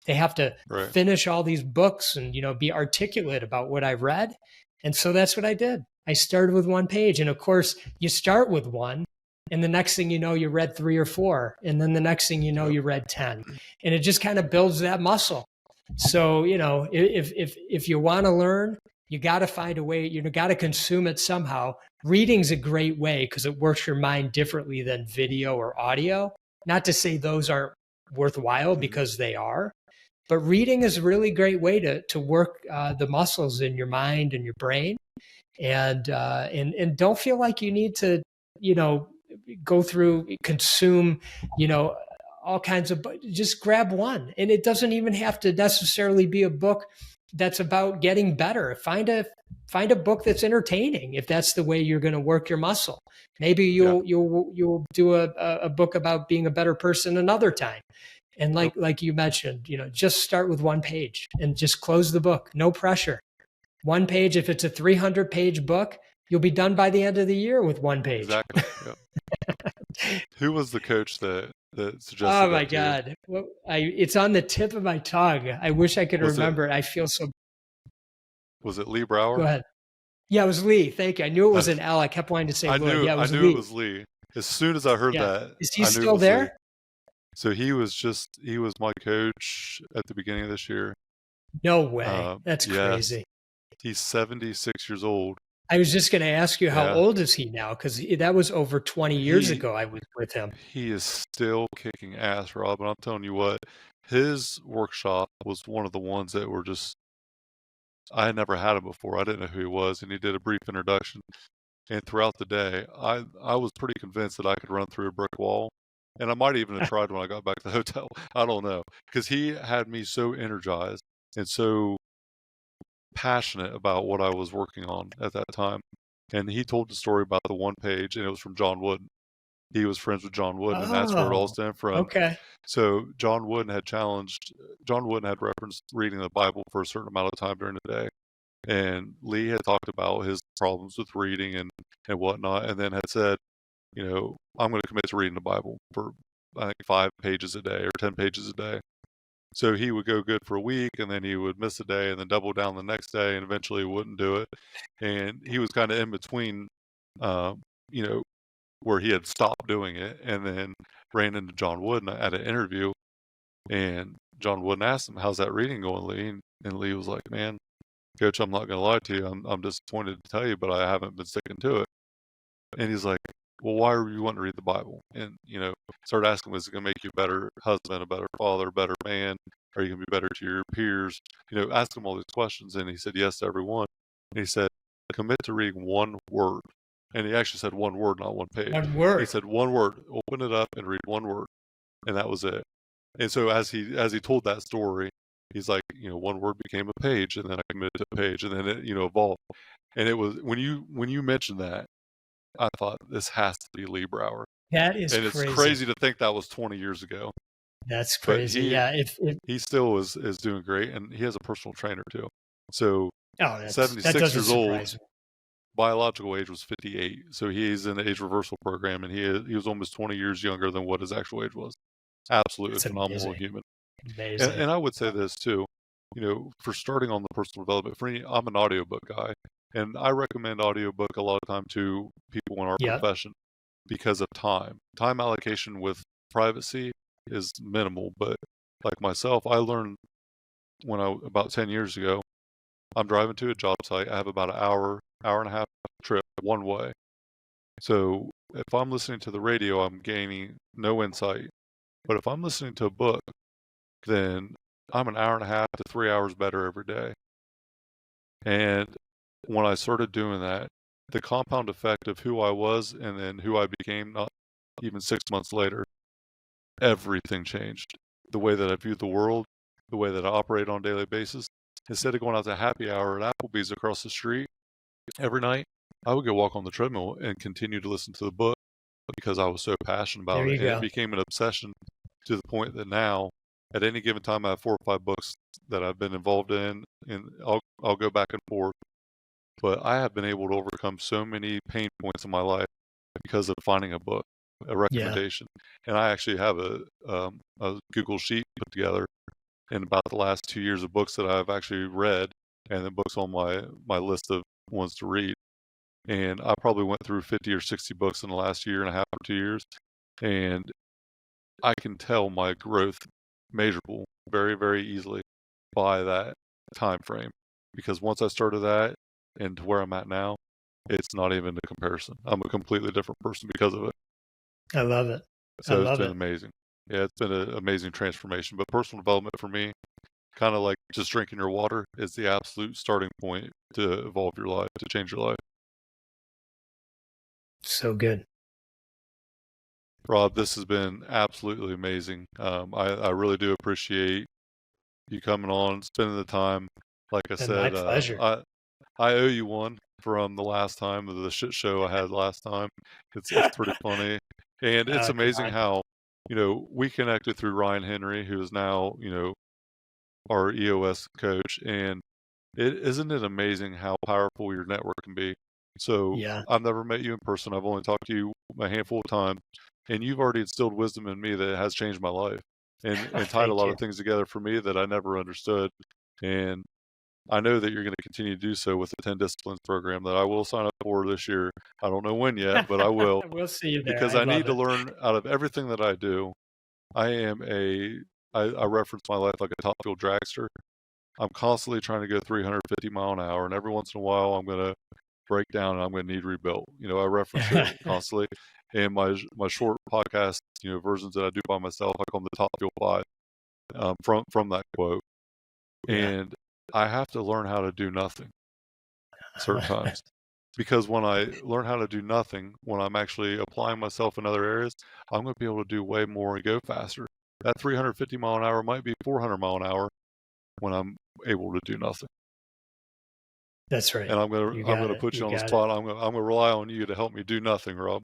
They have to Right. finish all these books and, be articulate about what I read. And so that's what I did. I started with 1 page. And of course, you start with one, and the next thing you know, you read 3 or 4. And then the next thing you know, you read 10. And it just kind of builds that muscle. So, if you want to learn, you got to find a way, got to consume it somehow. Reading's a great way because it works your mind differently than video or audio. Not to say those aren't worthwhile, because they are. But reading is a really great way to work the muscles in your mind and your brain, and don't feel like you need to, go through, consume, all kinds of. Just grab one, and it doesn't even have to necessarily be a book that's about getting better. Find a book that's entertaining if that's the way you're going to work your muscle. Maybe you'll do a book about being a better person another time. And like you mentioned, just start with 1 page and just close the book. No pressure. 1 page. If it's a 300-page book, you'll be done by the end of the year with 1 page. Exactly. Yeah. Who was the coach that suggested? Oh my God! It's on the tip of my tongue. I wish I could remember. I feel so. Was it Lee Brower? Go ahead. Yeah, it was Lee. Thank you. I knew it was an L. I kept wanting to say Lee. I knew it was Lee. As soon as I heard that, is he still there? Lee. So he was my coach at the beginning of this year. No way. That's crazy. He's 76 years old. I was just going to ask you, how old is he now? Because that was over 20 years ago I was with him. He is still kicking ass, Rob. And I'm telling you what, his workshop was one of the ones that were just, I had never had him before. I didn't know who he was. And he did a brief introduction. And throughout the day, I was pretty convinced that I could run through a brick wall. And I might even have tried when I got back to the hotel. I don't know. Because he had me so energized and so passionate about what I was working on at that time. And he told the story about the 1 page, and it was from John Wooden. He was friends with John Wooden, and that's where it all stemmed from. Okay. So John Wooden had referenced reading the Bible for a certain amount of time during the day. And Lee had talked about his problems with reading and whatnot, and then had said, I'm going to commit to reading the Bible for, I think, 5 pages a day or 10 pages a day. So he would go good for a week, and then he would miss a day and then double down the next day, and eventually wouldn't do it. And he was kind of in between, where he had stopped doing it, and then ran into John Wooden at an interview. And John Wooden asked him, "How's that reading going, Lee?" And Lee was like, "Man, Coach, I'm not going to lie to you. I'm disappointed to tell you, but I haven't been sticking to it." And he's like, "Well, why are you wanting to read the Bible?" And, started asking him, is it going to make you a better husband, a better father, a better man? Are you going to be better to your peers? Ask him all these questions. And he said yes to every one. And he said, commit to reading 1 word. And he actually said 1 word, not 1 page. 1 word. He said 1 word, open it up and read 1 word. And that was it. And so as he told that story, he's like, 1 word became a page, and then I committed to a page, and then it, evolved. And it was, when you mentioned that, I thought, this has to be Lee Brower. That is crazy. And it's crazy to think that was 20 years ago. That's crazy. He still is doing great, and he has a personal trainer too. So 76 years old, biological age was 58. So he's in the age reversal program, and he was almost 20 years younger than what his actual age was. Absolutely phenomenal human. Amazing. And I would say this too, for starting on the personal development, for me, I'm an audiobook guy. And I recommend audiobook a lot of time to people in our profession because of time. Time allocation with privacy is minimal. But like myself, I learned about 10 years ago, I'm driving to a job site. I have about an hour and a half trip one way. So if I'm listening to the radio, I'm gaining no insight. But if I'm listening to a book, then I'm an hour and a half to 3 hours better every day. And when I started doing that, the compound effect of who I was and then who I became, not even 6 months later, everything changed. The way that I viewed the world, the way that I operate on a daily basis. Instead of going out to happy hour at Applebee's across the street every night, I would go walk on the treadmill and continue to listen to the book because I was so passionate about it. And it became an obsession to the point that now at any given time, I have 4 or 5 books that I've been involved in, and I'll go back and forth. But I have been able to overcome so many pain points in my life because of finding a book, a Yeah. recommendation. And I actually have a Google sheet put together in about the last 2 years of books that I've actually read, and the books on my list of ones to read. And I probably went through 50 or 60 books in the last year and a half or 2 years, and I can tell my growth measurable very, very easily by that time frame. Because once I started that and to where I'm at now, it's not even a comparison. I'm a completely different person because of it. I love it. I So it's love been it. amazing. Yeah, it's been an amazing transformation. But personal development for me, kind of like just drinking your water, is the absolute starting point to evolve your life, to change your life. So good. Rob, this has been absolutely amazing. I really do appreciate you coming on, spending the time. Like I And my said, pleasure. I owe you one from the last time of the shit show I had last time. It's pretty funny, and it's Come amazing on. how we connected through Ryan Henry, who is now our EOS coach, and isn't it amazing how powerful your network can be? So Yeah. I've never met you in person. I've only talked to you a handful of times, and you've already instilled wisdom in me that has changed my life and tied a Thank lot you. of things together for me that I never understood. And I know that you're going to continue to do so with the 10 Disciplines program that I will sign up for this year. I don't know when yet, but I will, We'll see you there. because I I love need to it. learn out of everything that I do. I reference my life like a top fuel dragster. I'm constantly trying to go 350 mile an hour, and every once in a while I'm going to break down and I'm going to need rebuilt. I reference it constantly. And my short podcast, versions that I do by myself, I call them the Top Fuel 5, from that quote. Yeah. And I have to learn how to do nothing certain times. Because when I learn how to do nothing, when I'm actually applying myself in other areas, I'm going to be able to do way more and go faster. That 350 mile an hour might be 400 mile an hour when I'm able to do nothing. That's right. And I'm You got gonna it. put You you on the got it. spot. I'm gonna rely on you to help me do nothing, Rob.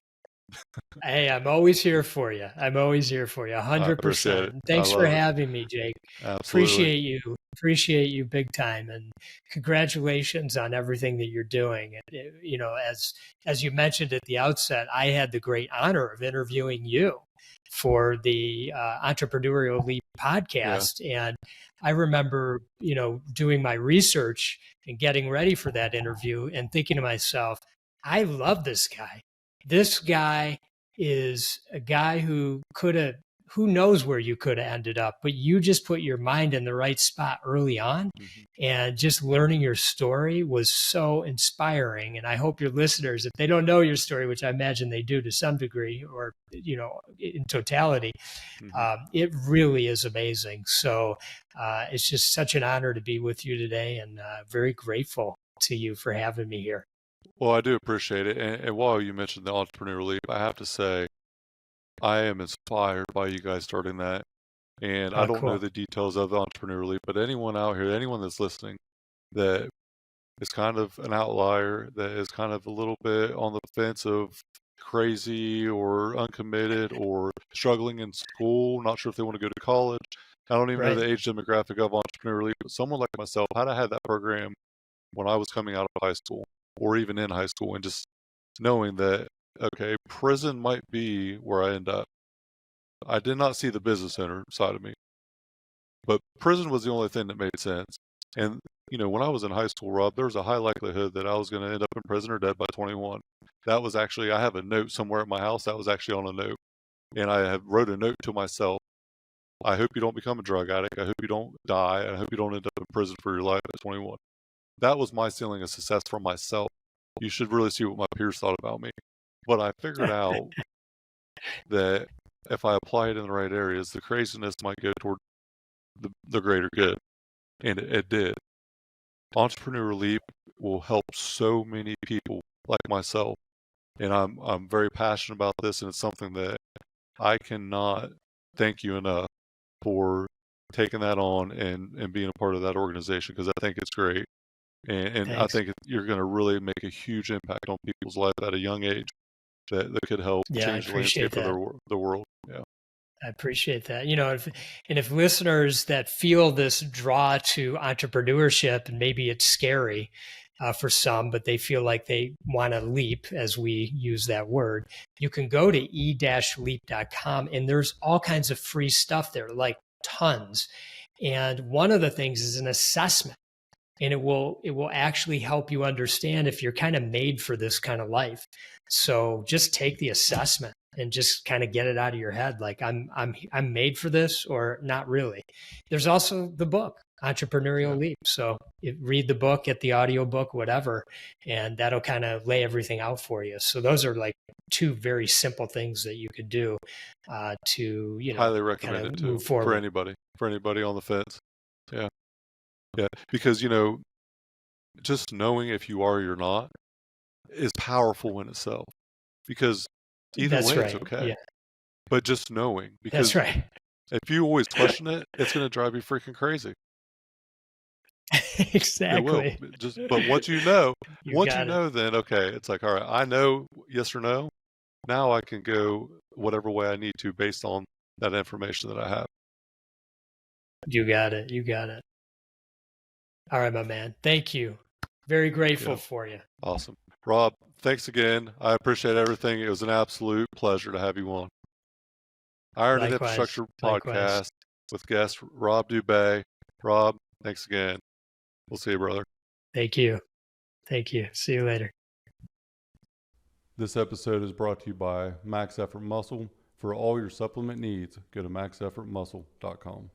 Hey, I'm always here for you. I'm always here for you. I appreciate 100%. it. I Thanks for love it. having me, Jake. Absolutely. Appreciate you. Appreciate you big time. And congratulations on everything that you're doing. And, as you mentioned at the outset, I had the great honor of interviewing you for the Entrepreneurial Leap Yeah. podcast. And I remember, doing my research and getting ready for that interview and thinking to myself, I love this guy. This guy is a guy who knows where you could have ended up, but you just put your mind in the right spot early on. Mm-hmm. And just learning your story was so inspiring. And I hope your listeners, if they don't know your story, which I imagine they do to some degree or, in totality, Mm-hmm. it really is amazing. So it's just such an honor to be with you today, and very grateful to you for having me here. Well, I do appreciate it. And while you mentioned the Entrepreneur Leap, I have to say I am inspired by you guys starting that. And I Oh, don't know cool. the details of the Entrepreneur Leap, but anyone out here, anyone that's listening, that is kind of an outlier, that is kind of a little bit on the fence of crazy or uncommitted or struggling in school, not sure if they want to go to college. I don't even know Right. the age demographic of Entrepreneur Leap, but someone like myself, had I had that program when I was coming out of high school or even in high school, and just knowing that, okay, prison might be where I end up. I did not see the business owner side of me, but prison was the only thing that made sense. And, when I was in high school, Rob, there was a high likelihood that I was going to end up in prison or dead by 21. That was actually, I have a note somewhere at my house that was actually on a note. And I have wrote a note to myself. I hope you don't become a drug addict. I hope you don't die. I hope you don't end up in prison for your life at 21. That was my ceiling of success for myself. You should really see what my peers thought about me. But I figured out that if I apply it in the right areas, the craziness might go toward the greater good. And it did. Entrepreneur Leap will help so many people like myself. And I'm very passionate about this, and it's something that I cannot thank you enough for taking that on and being a part of that organization, because I think it's great. And I Thanks. think you're going to really make a huge impact on people's life at a young age that could help Yeah, I change the landscape appreciate of that. the world. Yeah. I appreciate that. If listeners that feel this draw to entrepreneurship, and maybe it's scary for some, but they feel like they want to leap, as we use that word, you can go to e-leap.com, and there's all kinds of free stuff there, like tons. And one of the things is an assessment, and it will actually help you understand if you're kind of made for this kind of life. So just take the assessment and just kind of get it out of your head, like I'm made for this, or not really. There's also the book Entrepreneurial Leap. So read the book, get the audio book, whatever, and that'll kind of lay everything out for you. So those are like two very simple things that you could do to highly recommend it too, move forward for anybody on the fence. Yeah, because just knowing if you are or you're not is powerful in itself, because either That's way right. it's okay. Yeah. But just knowing, because That's right. if you always question it, it's going to drive you freaking crazy. Exactly. It will. But once you know, then okay, it's like, all right, I know yes or no. Now I can go whatever way I need to based on that information that I have. You got it. All right, my man. Thank you. Very grateful for you. Awesome. Rob, thanks again. I appreciate everything. It was an absolute pleasure to have you on. Iron and Infrastructure Podcast with guest Rob Dube. Rob, thanks again. We'll see you, brother. Thank you. See you later. This episode is brought to you by Max Effort Muscle. For all your supplement needs, go to maxeffortmuscle.com.